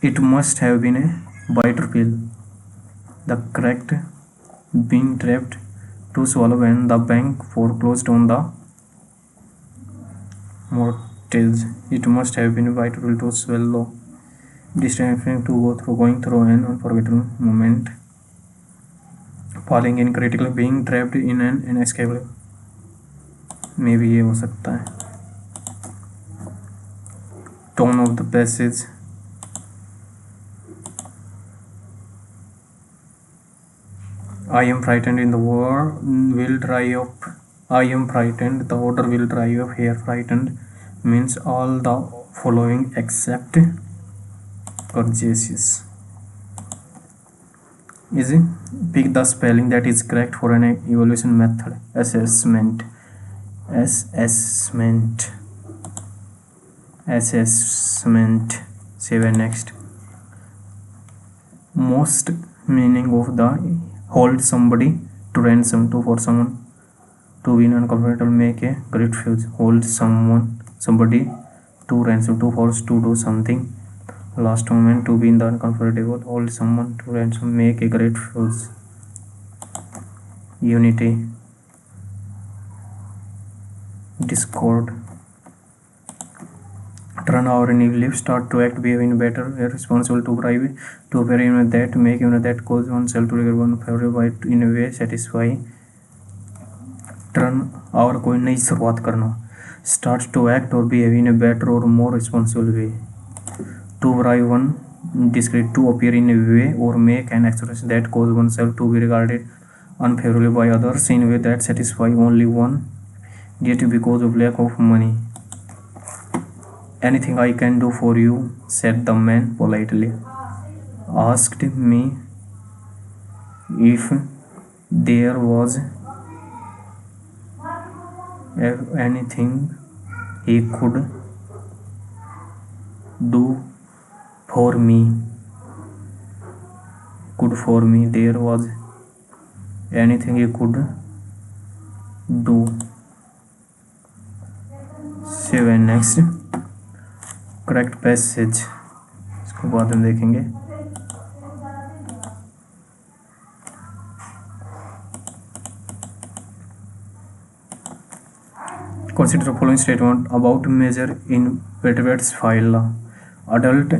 It must have been a bitter pill. The correct being trapped to swallow when the bank foreclosed on the mortgage. It must have been a bitter pill to swallow. Distracting to going through an unforgettable moment. Falling in critical, being trapped in an inescapable. Maybe ये हो सकता है. Tone of the passage. I am frightened in the war will dry up. I am frightened, the order will dry up. Here frightened means all the following except courageous. Is it? Pick the spelling that is correct for an evaluation method. Assessment. Assessment. Assessment. Save and next. Most meaning of the hold somebody to ransom, to for someone to win uncomfortable, make a great fuse. Hold somebody to ransom, to force to do something. Last moment, to be in the uncomfortable. Hold someone to ransom, make a great fuse. Unity. Discord. Turn our new live, start to act, behave in better, responsible to bribe, to appear in that, make in that, cause oneself to get one favorite by in a way satisfy. Turn our कोई नई शुरुआत करना. Start to act or behave in a better or more responsible way. To bribe one discreet, to appear in a way or make an expression that cause oneself to be regarded unfavorably by others in a way that satisfy only one, yet because of lack of money. Anything I can do for you, said the man politely. Asked me if there was anything he could do for me. Good for me. There was anything he could do. Save and next. Correct passage, इसको बाद में देखेंगे. Consider the following statement about major invertebrates phyla. Adult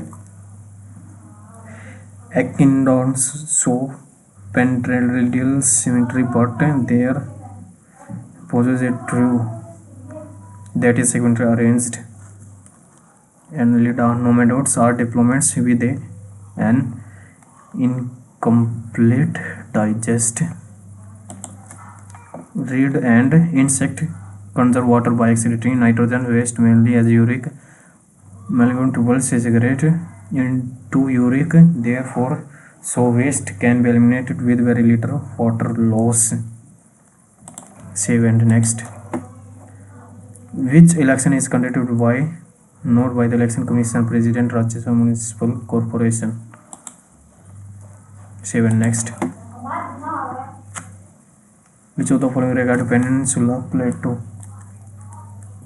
echinoderms show pentaradial symmetry, but there possess a true that is segmentally arranged. Annelida nomatodes are diplomats with an incomplete digest. Reed and insect conserve water by excreting nitrogen waste mainly as uric. Malnutrition segregate into uric, therefore so waste can be eliminated with very little water loss. Save and next. Which election is conducted by? Not by the Election Commission, President, Rajya Sabha, Municipal Corporation. Save and next. Which of the following regard Peninsula Plateau?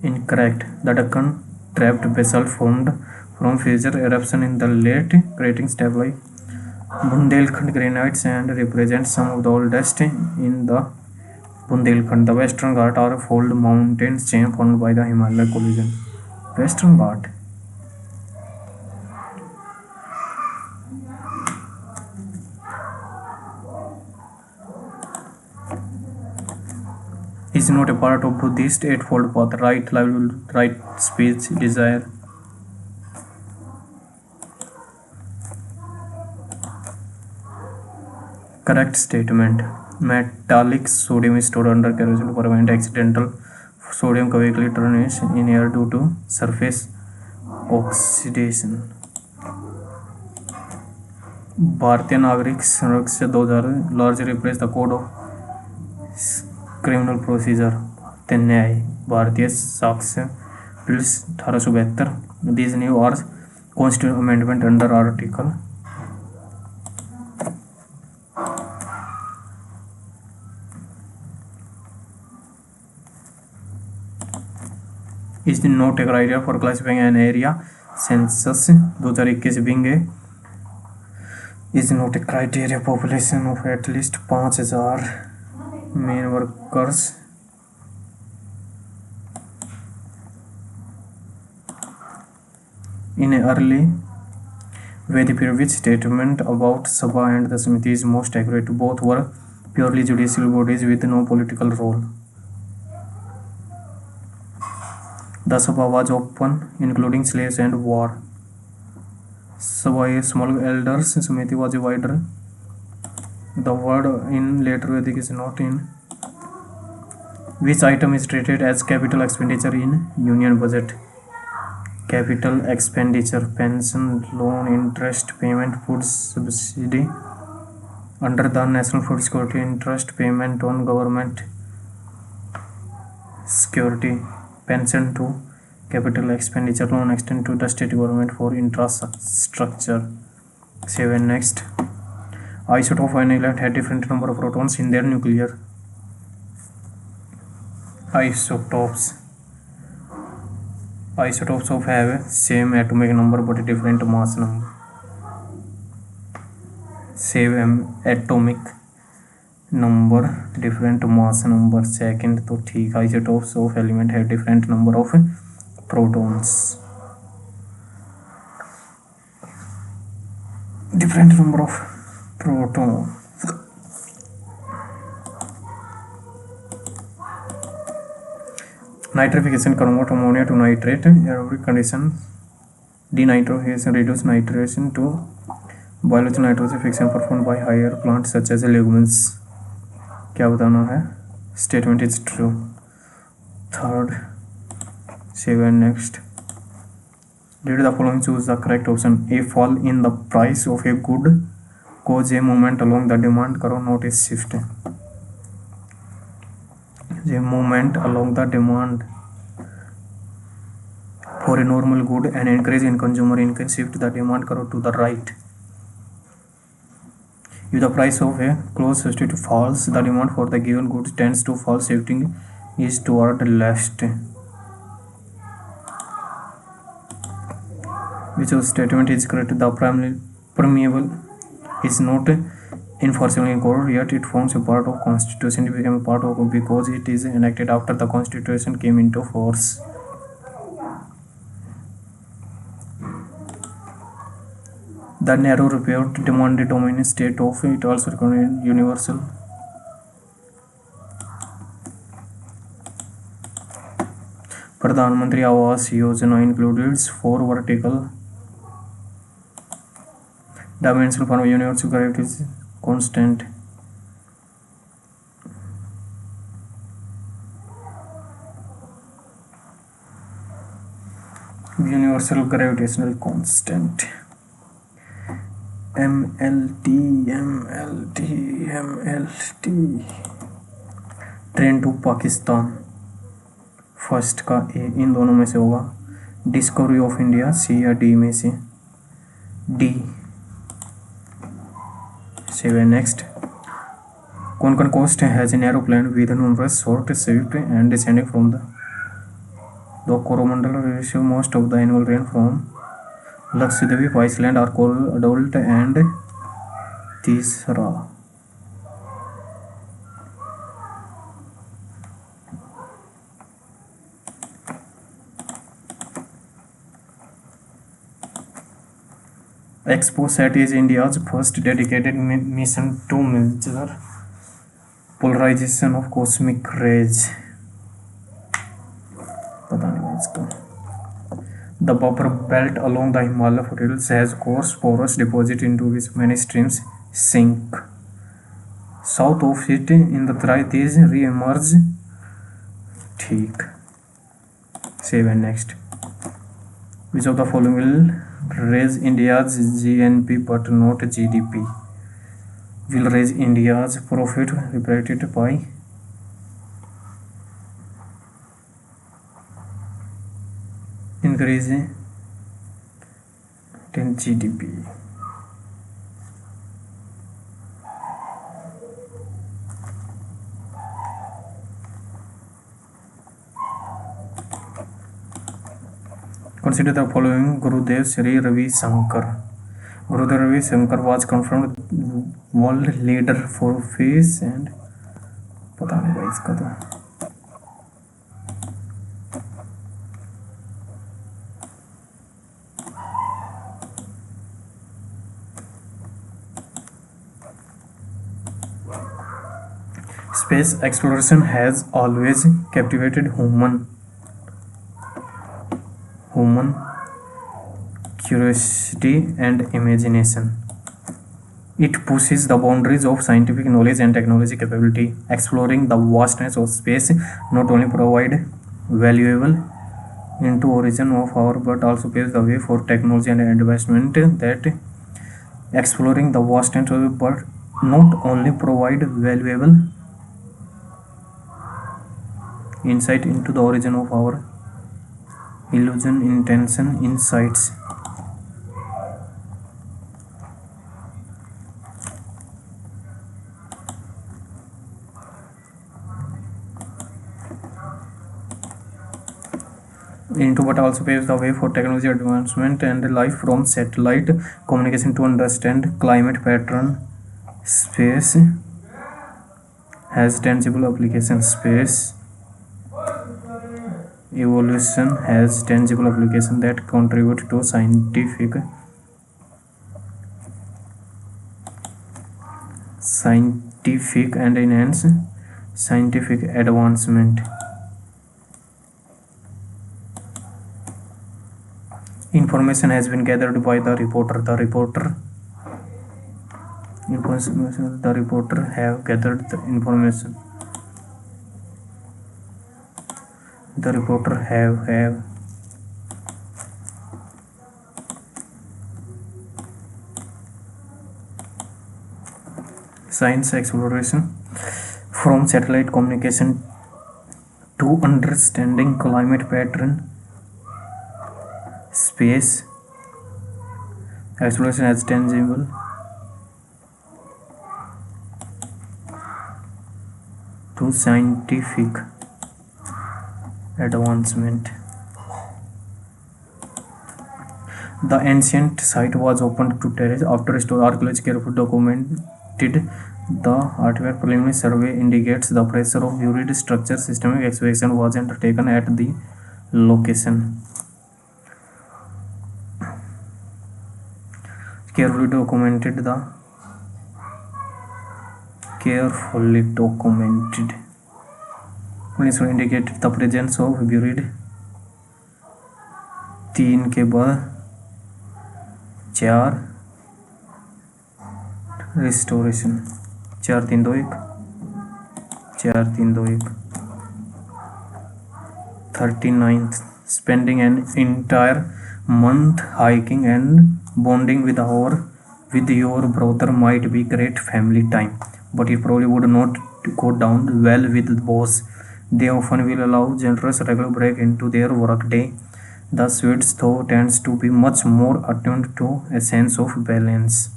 Incorrect. The Deccan trapped basalt formed from fissure eruption in the late Cretaceous stabili Bundelkhand granites and represents some of the oldest in the Bundelkhand. The Western Ghat are a fold mountain chain formed by the Himalaya collision. Western Ghat. Is not a part of Buddhist eightfold path. Right livelihood, right speech, desire. Correct statement. Metallic sodium is stored under corrosion to prevent accidental sodium quickly turns in air due to surface oxidation. भारतीय नागरिक संरक्षण 2000 largely replaced the code of criminal procedure. भारतीय न्याय, भारतीय साक्ष्य bills 1872. These new are constitutional amendment under article is not a criteria for classifying an area. Census 2021 being a is not a criteria. Population of at least 5,000 main workers in an early Vedic period. Which statement about Sabha and the Samiti is most accurate? Both were purely judicial bodies with no political role. The Sabha was open, including slaves and war. Sabha is small elders. Samiti was a wider. The word in later Vedic is not in. Which item is treated as capital expenditure in union budget? Capital expenditure, pension, loan, interest payment, food subsidy under the National Food Security, interest payment on government security, pension to capital expenditure, loan extend to the state government for infrastructure. 7 next. Isotope and element had different number of protons in their nuclear. Isotopes of have same atomic number but different mass number. Same atomic number different mass number. Second तो ठीक. Isotopes of element have different number of protons. Different number of protons. Nitrification convert ammonia to nitrate. Aerobic condition denitrification reduce nitration to biological nitrification performed by higher plants such as legumes. क्या बताना है? Statement is true. Third. 7 next. Read the following, choose the correct option. A fall in the price of a good cause a movement along the demand curve, not a shift. A movement along the demand for a normal good, an increase in consumer income shift the demand curve to the right. If the price of a close substitute falls, the demand for the given good tends to fall, shifting is toward the left. Which statement is correct? The permeable is not enforceable in court, yet it forms a part of Constitution. It became a part of because it is enacted after the Constitution came into force. The narrow report demanded dominant state of it also recognized universal. Pradhan Mantri Awas Yojana includes 4 vertical dimensional form of universal gravity is constant. Universal gravitational constant. MLT. Train to Pakistan first का A, इन दोनों में से होगा. Discovery of India सी या D में से D. 7 next. Konkan coast has an aeroplane with numerous short swift and descending from the Coromandel receive most of the annual rain from Lakshadweep Island are called adult and तीसरा. XPOSat is India's first dedicated mission to measure polarization of cosmic rays. पता नहीं इसका. The buffer belt along the Himalaya foothills has coarse porous deposit into which many streams sink. South of it in the Thrice is re-emerge. ठीक. 7 next. Which of the following will raise India's GNP but not GDP? Will raise India's profit represented by increase 10 GDP. Consider the following. Gurudev Sri Ravi Shankar. Gurudev Ravi Shankar was confirmed world leader for peace and पता नहीं भाई इसका तो Space exploration has always captivated human curiosity and imagination. It pushes the boundaries of scientific knowledge and technology capability. Exploring the vastness of space not only provide valuable into origin of our but also paves the way for technology and advancement. That exploring the vastness of but not only provide valuable insight into the origin of our illusion, intention, insights. Into but also paves the way for technology advancement and life from satellite communication to understand climate pattern. Space has tangible applications. Space evolution has tangible applications that contribute to scientific and enhance scientific advancement. Information has been gathered by the reporter. The reporter have gathered the information. The reporter have science exploration from satellite communication to understanding climate pattern. Space exploration has tangible to scientific advancement. The ancient site was opened to terrace after archaeology carefully documented the artifact. Preliminary survey indicates the pressure of buried structure. Systematic excavation was undertaken at the location. Carefully documented indicated the presence of buried 3 के बाद 4 restoration 4 3 2 1 4 3 2 1 39th spending an entire month hiking and bonding with your brother might be great family time, but it probably would not go down well with the boss. They often will allow generous regular break into their workday. The Swedes, though, tends to be much more attuned to a sense of balance.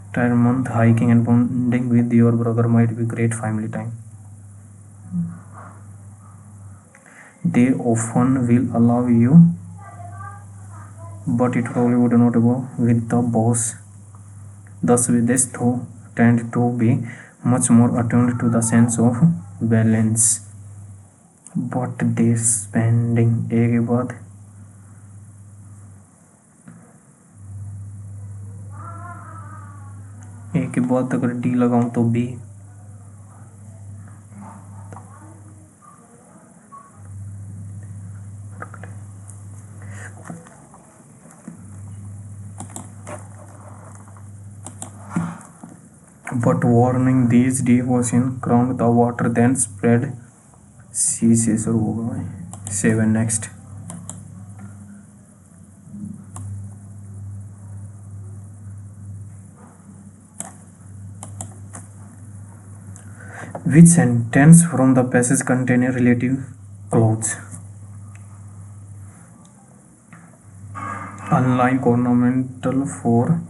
Entire month hiking and bonding with your brother might be great family time. They often will allow you, but it probably would not go with the boss. The Swedes, though, tend to be much more attuned to the sense of balance. But they spending एक के बाद अगर D लगाऊं तो B but warning, these deep ocean crowned the water then spread. C से शुरू होगा भाई 7 next. Which sentence from the passage contain a relative clause? Unlike ornamental for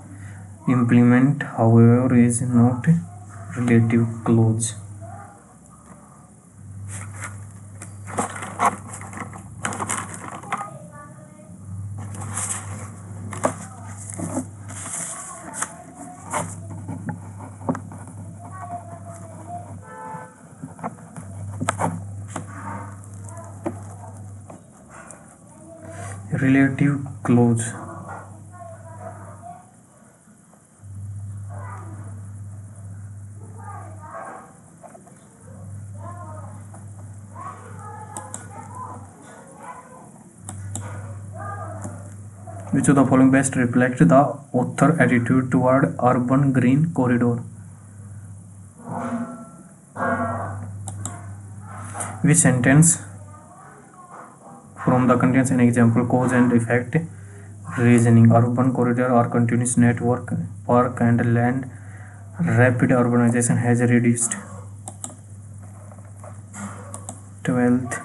implement, however, is not relative clause. Relative clause. Which of the following best reflect the author attitude toward urban green corridor? Which sentence from the contains an example cause and effect reasoning? Urban corridor are continuous network park and land. Rapid urbanization has reduced 12th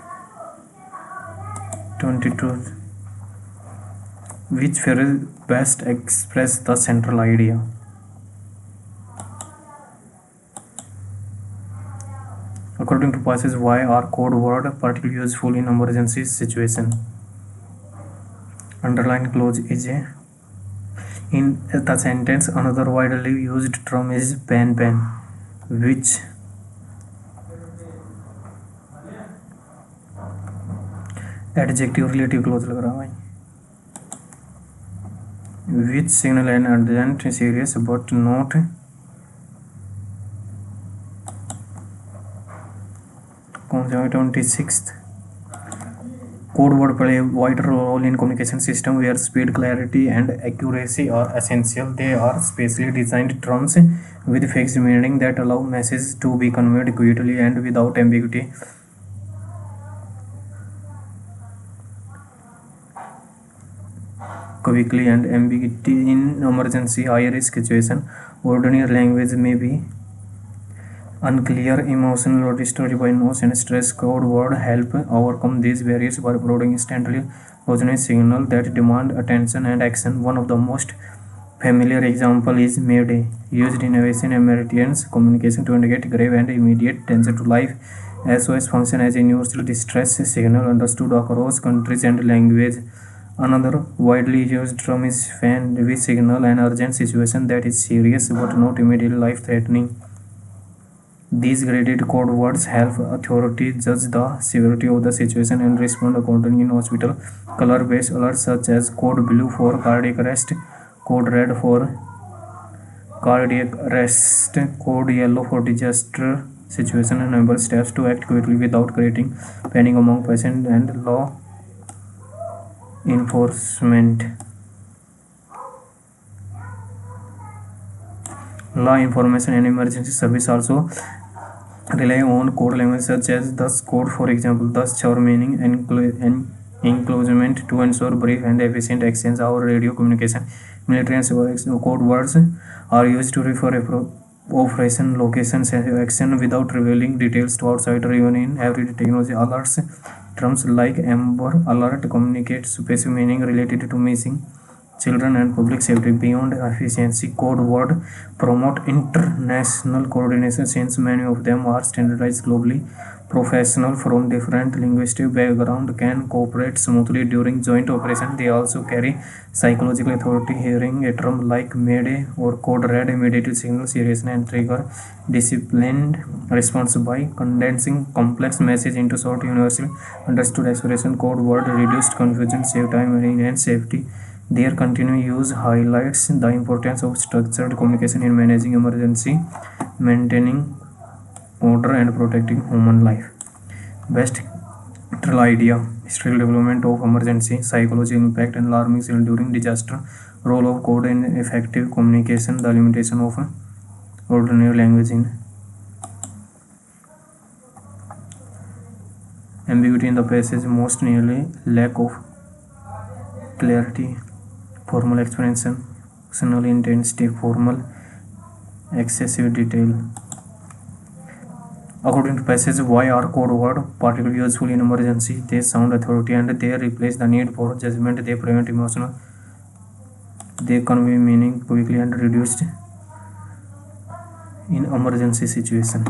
22. Which fairy best express the central idea? According to passage, why are code word particularly useful in emergency situation? Underline clause is a in the sentence. Another widely used term is pen, which adjective relative clause लग रहा है भाई. Which signal an urgent, serious but not कौन सा 26th. Code word play a vital role in communication system where speed, clarity, and accuracy are essential. They are specially designed terms with fixed meaning that allow messages to be conveyed quickly and without ambiguity. Quickly and ambiguity in emergency, high-risk situation. Ordinary language may be unclear, emotional, or distorted by noise and stress. Code word help overcome these barriers by providing instantly resonant signal that demand attention and action. One of the most familiar example is Mayday, used in aviation emergency communication to indicate grave and immediate danger to life. SOS function as a universal distress signal understood across countries and language. Another widely used term is FAN, which signal an urgent situation that is serious but not immediately life-threatening. These graded code words help authorities judge the severity of the situation and respond accordingly in hospital. Color-based alerts such as code blue for cardiac arrest, code red for cardiac arrest, code yellow for disaster situation enable steps to act quickly without creating panic among patients and law enforcement. Law information and emergency service also rely on code language such as thus code, for example, thus chore meaning enclosement to ensure brief and efficient exchange of radio communication. Military and civil code words are used to refer operation locations and action without revealing details to outsider. Even in everyday technology alerts, terms like Amber Alert communicate specific meaning related to missing children and public safety. Beyond efficiency, code word promote international coordination since many of them are standardized globally. Professionals from different linguistic backgrounds can cooperate smoothly during joint operation. They also carry psychological authority. Hearing a term like Mayday or code red immediately signals seriousness and trigger disciplined response. By condensing complex message into short, universally understood expression, code word reduced confusion, save time, and enhance safety. Their continued use highlights the importance of structured communication in managing emergency, maintaining order, and protecting human life. Best idea: historical development of emergency, psychology impact, and alarming signal during disaster. Role of code in effective communication, the limitation of ordinary language in ambiguity in the passage, most nearly lack of clarity, formal explanation, emotional intensity, formal excessive detail. According to passage, why are code words particularly useful in emergency? They sound authority and they replace the need for judgment. They prevent emotional They convey meaning quickly and reduced in emergency situation.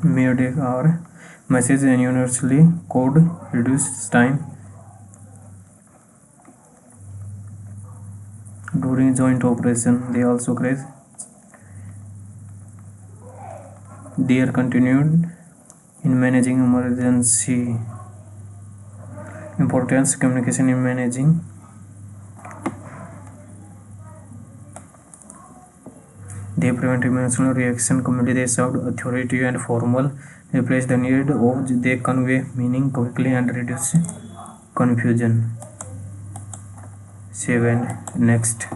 Mayday or message universally code reduces time during joint operation. They also create their continued in managing emergency importance. Communication in managing they prevent emotional reaction. Commonly they serve authority and formal replace the need of. They convey meaning quickly and reduce confusion. 7. Next.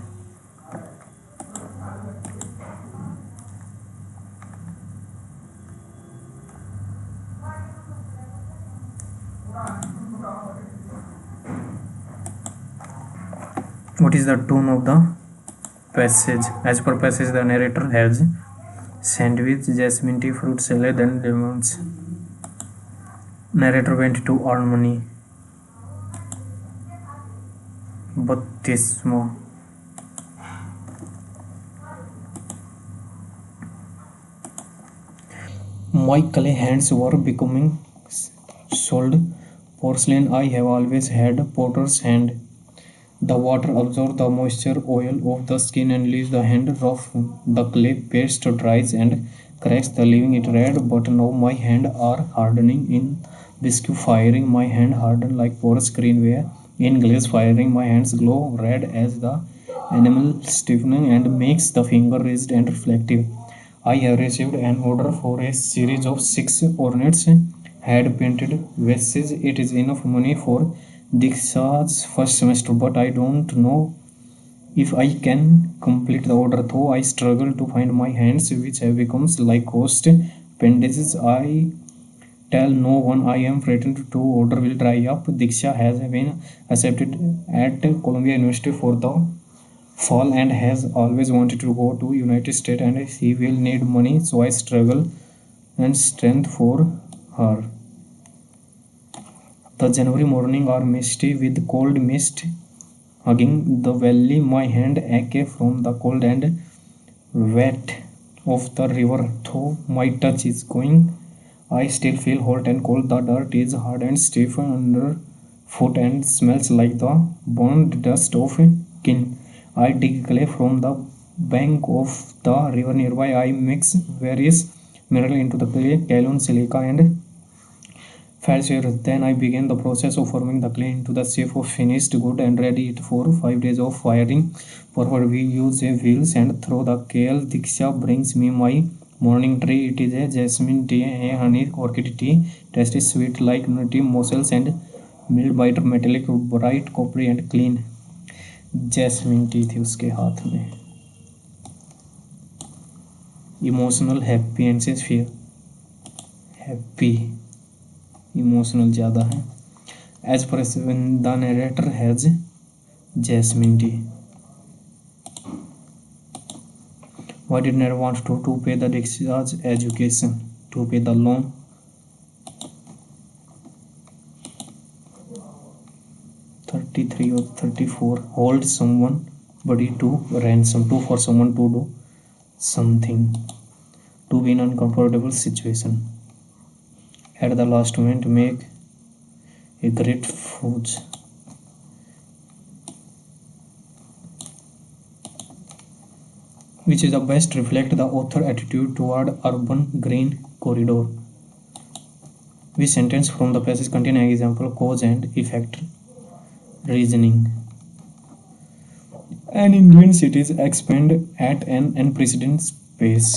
What is the tone of the passage? As per passage, the narrator has sandwich, jasmine tea, fruit salad, and lemons. Narrator went to earn money. Baptismo. My clay hands were becoming sold. Porcelain, I have always had potter's hand. The water absorbs the moisture oil of the skin and leaves the hand rough. The clay paste dries and cracks, leaving it red. But now my hands are hardening in biscuit firing. My hand hardened like porous greenware. In glaze firing, my hands glow red as the enamel stiffening and makes the finger rigid and reflective. I have received an order for a series of 6 ornate hand painted vases. It is enough money for Diksha's first semester, but I don't know if I can complete the order, though I struggle to find my hands, which have become like ghost appendages. I tell no one I am frightened to order will dry up. Diksha has been accepted at Columbia University for the fall and has always wanted to go to United States, and he will need money, so I struggle and strength for her. The January morning are misty with cold mist hugging the valley. My hand ache from the cold and wet of the river. Though my touch is going, I still feel hot and cold. The dirt is hard and stiff underfoot and smells like the burned dust of kin. I dig clay from the bank of the river nearby. I mix various minerals into the clay, kaolin, silica, and Falsier. Then I began the process of forming the clay into the shape of finished good and ready it for 5 days of firing. Forward we use a wheels and throw the kale. Diksha brings me my morning tea. It is a jasmine tea, a honey orchid tea. Taste is sweet like nutty morsels and mild biter metallic bright coppery and clean. Jasmine tea थी उसके हाथ में. Emotional happy and से फिर happy emotional ज़्यादा है. As per the narrator has jasmine tea. Why did Nero want to pay the Diksha's education? To pay the loan. (33 or 34) hold someone body to ransom. To for someone to do something. To be in uncomfortable situation. At the last moment make a great fudge. Which is the best reflect the author attitude toward urban green corridor. Which sentence from the passage contain an example cause and effect reasoning. An Indian cities expand at an unprecedented pace.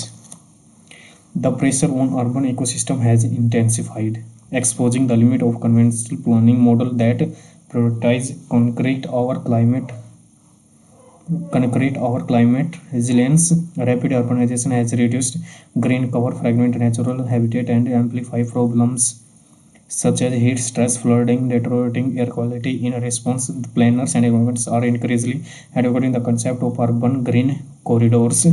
The pressure on urban ecosystem has intensified, exposing the limit of conventional planning model that prioritize concrete our climate resilience. Rapid urbanization has reduced green cover, fragment natural habitat, and amplify problems such as heat stress, flooding, deteriorating air quality. In response, planners and governments are increasingly advocating the concept of urban green corridors,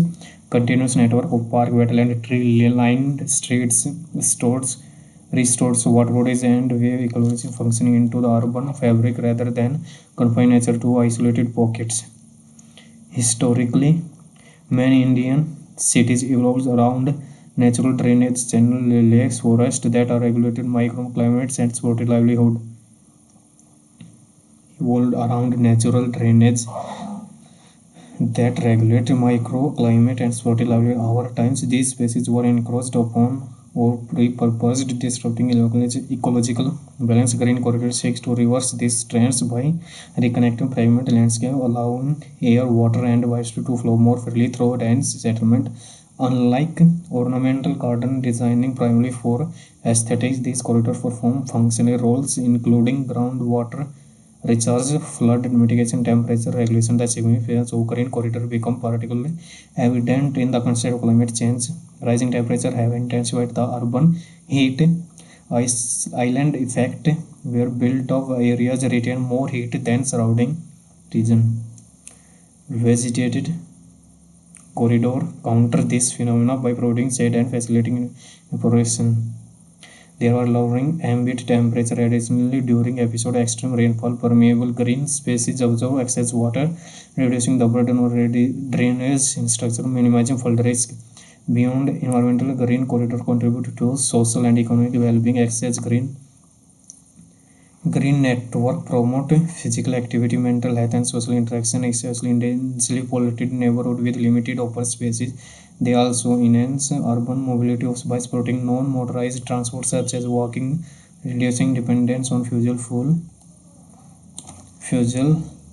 continuous network of park, wetland, tree-lined streets, restores water bodies and wave ecology functioning into the urban fabric rather than confine nature to isolated pockets. Historically, many Indian cities evolved around natural drainage channel, lakes, forests that are regulated microclimates and supported livelihood. Evolved around natural drainage that regulate microclimate and supported livelihood. Over time, these spaces were encroached upon or repurposed, disrupting ecological balance. Green corridor seeks to reverse these trends by reconnecting fragmented landscape, allowing air, water, and waste to flow more freely through dense settlement. Unlike ornamental garden designing primarily for aesthetics, these corridors perform functional roles including groundwater recharge, flood mitigation, temperature regulation. The significance of green corridor become particularly evident in the context of climate change. Rising temperature have intensified the urban heat island effect, where built-up areas retain more heat than surrounding region. Vegetated corridor counter this phenomena by providing shade and facilitating evaporation. There are lowering ambient temperature. Additionally, during episode extreme rainfall, permeable green spaces absorb excess water, reducing the burden of drainage structure, minimizing flood risk. Beyond environmental, green corridor contribute to social and economic well-being. Access green network promote physical activity, mental health, and social interaction, especially in densely populated neighborhood with limited open spaces. They also enhance urban mobility by supporting non-motorized transport such as walking, reducing dependence on fuel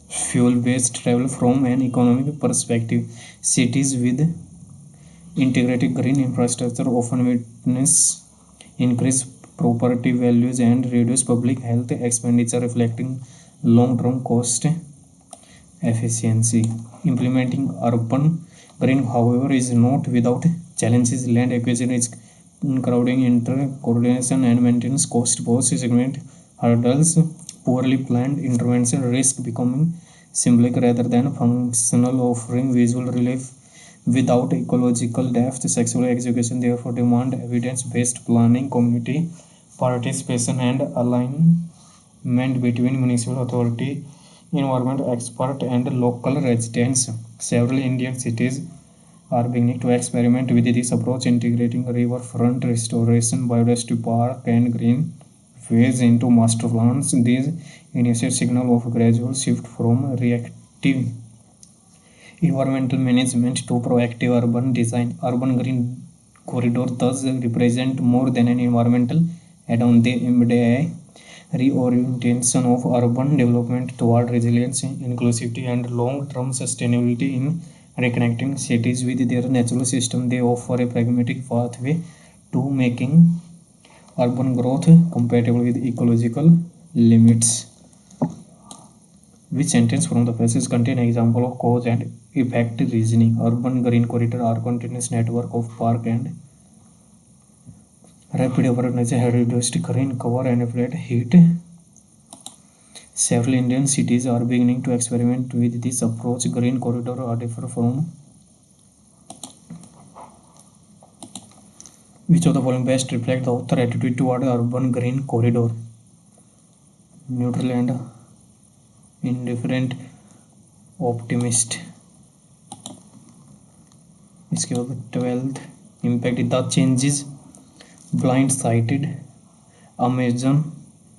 fuel-based travel. From an economic perspective, cities with integrated green infrastructure often witness increased property values and reduce public health expenditure, reflecting long-term cost efficiency. Implementing urban green, however, is not without challenges. Land acquisition is crowding, inter-coordination, and maintenance cost pose significant hurdles. Poorly planned intervention risk becoming symbolic rather than functional, offering visual relief without ecological depth. Sexual education therefore demand evidence-based planning, community participation, and alignment between municipal authority, environment expert, and local residents. Several Indian cities are beginning to experiment with this approach, integrating riverfront restoration, biodiversity park, and green ways into master plans. These initiatives signal of a gradual shift from reactive environmental management to proactive urban design. Urban green corridor thus represent more than an environmental add-on. They embody a reorientation of urban development toward resilience, inclusivity, and long-term sustainability. In reconnecting cities with their natural system, they offer a pragmatic pathway to making urban growth compatible with ecological limits. Which sentence from the passage contain example of cause and effect reasoning? Urban green corridor are continuous network of park and rapid urbanization have reduced green cover and applied heat. Several Indian cities are beginning to experiment with this approach. Green corridor are different from which of the following best reflect the author attitude toward urban green corridor? Neutral and indifferent, optimist. इसके बाद 12th impact the changes blindsided Amazon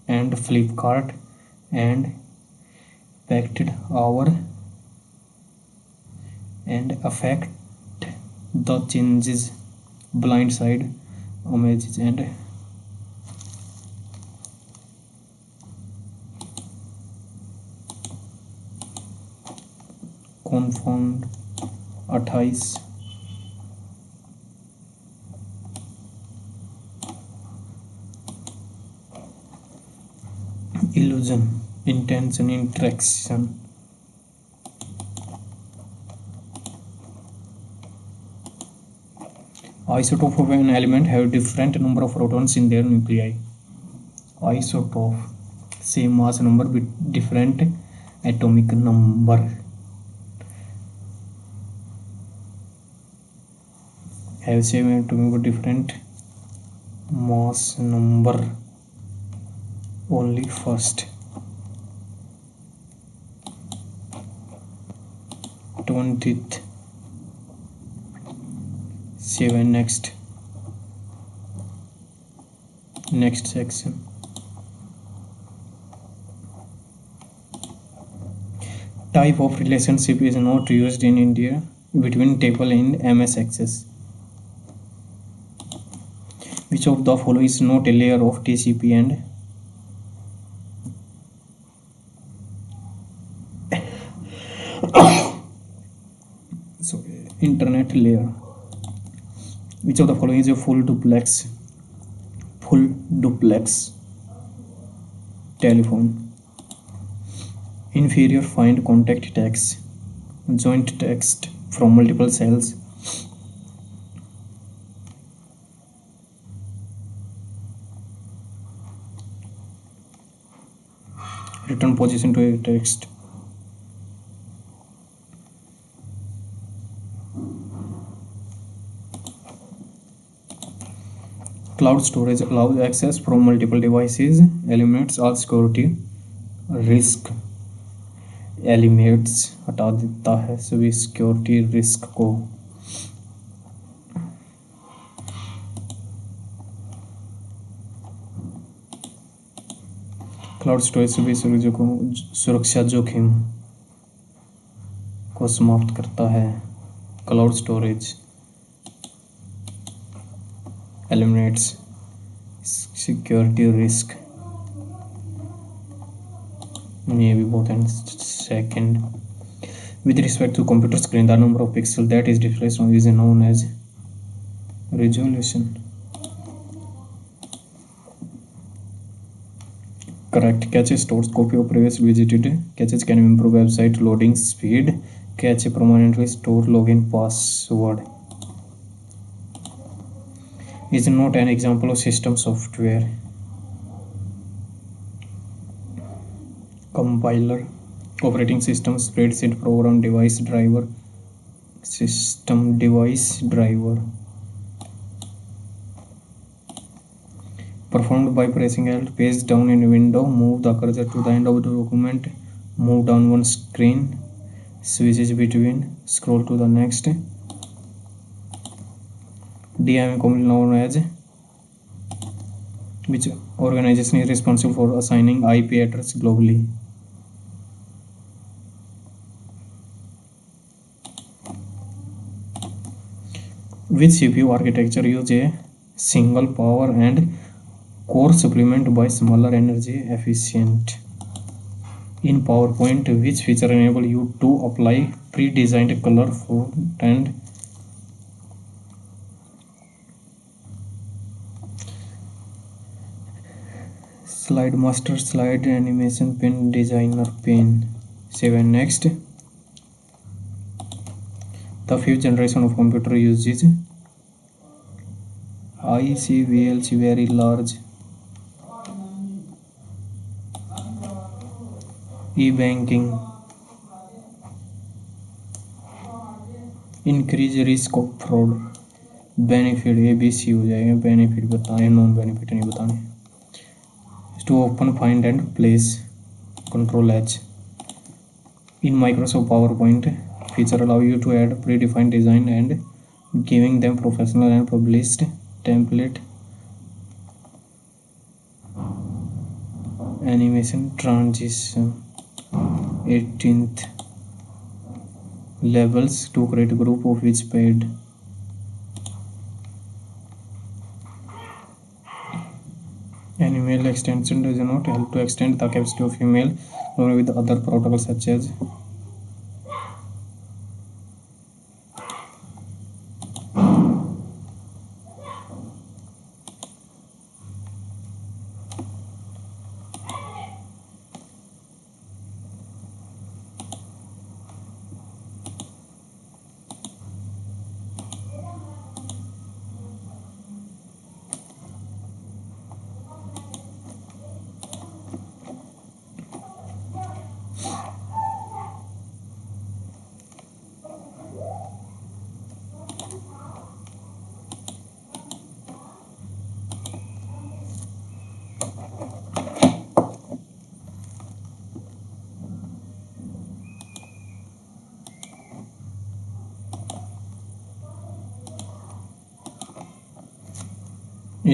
and Flipkart and impacted our and affect the changes blindside Amazon and confound 28 illusion intention interaction isotope of an element have different number of protons in their nuclei. Isotope, same mass number with different atomic number. Have same atomic but different mass number. Only first. 20th. 7. Next section. Type of relationship is not used in India between table and MS Access. Which of the following is not a layer of TCP and internet layer? Which of the following is a full duplex telephone? Inferior find contact text, joint text from multiple cells. Return position to a text. Cloud storage allows access from multiple devices, eliminates all security risk. Elements हटा देता है सभी security risk को. Cloud storage सभी सुरक्षा जोखिम को समाप्त करता है. Cloud storage eliminates security risk. ये भी बहुत है. Second, with respect to computer screen, the number of pixels that is displayed is known as resolution. Correct. Cache stores copy of previous visited. Caches can improve website loading speed. Cache permanently store login password. Is not an example of system software. Compiler, operating system, spreadsheet program, device driver, system device driver. Performed by pressing Alt, page down in window, move the cursor to the end of the document, move down one screen, switches between, scroll to the next. DIM commonly known as which organization is responsible for assigning IP address globally? Which CPU architecture uses a single power and core supplement by smaller energy efficient? In PowerPoint, which feature enable you to apply pre-designed color font and slide master, slide animation pane, designer pane. 7. Next, the fifth generation of computer uses ICVLC, very large e-banking, increase risk of fraud. Benefit ABC हो जाएगा. Benefit बताएं, non benefit नहीं बताने. To open, find and place, control H. In Microsoft PowerPoint, feature allow you to add predefined design and giving them professional and published template. Animation transition. 18th, levels to create a group of which paid. An email extension does not help to extend the capacity of email along with other protocols such as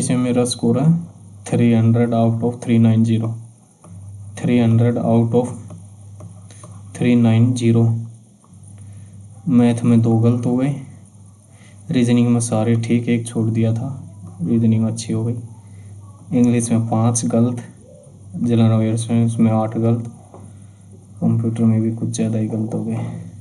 इसमें मेरा score है 300 out of 390, 300 out of 390। Math में 2 गलत हो गए, reasoning में सारे ठीक, एक छोड़ दिया था, रीजनिंग अच्छी हो गई। इंग्लिश में 5 गलत, जनरल अवेयरनेस में 8 गलत, कंप्यूटर में भी कुछ ज़्यादा ही गलत हो गए।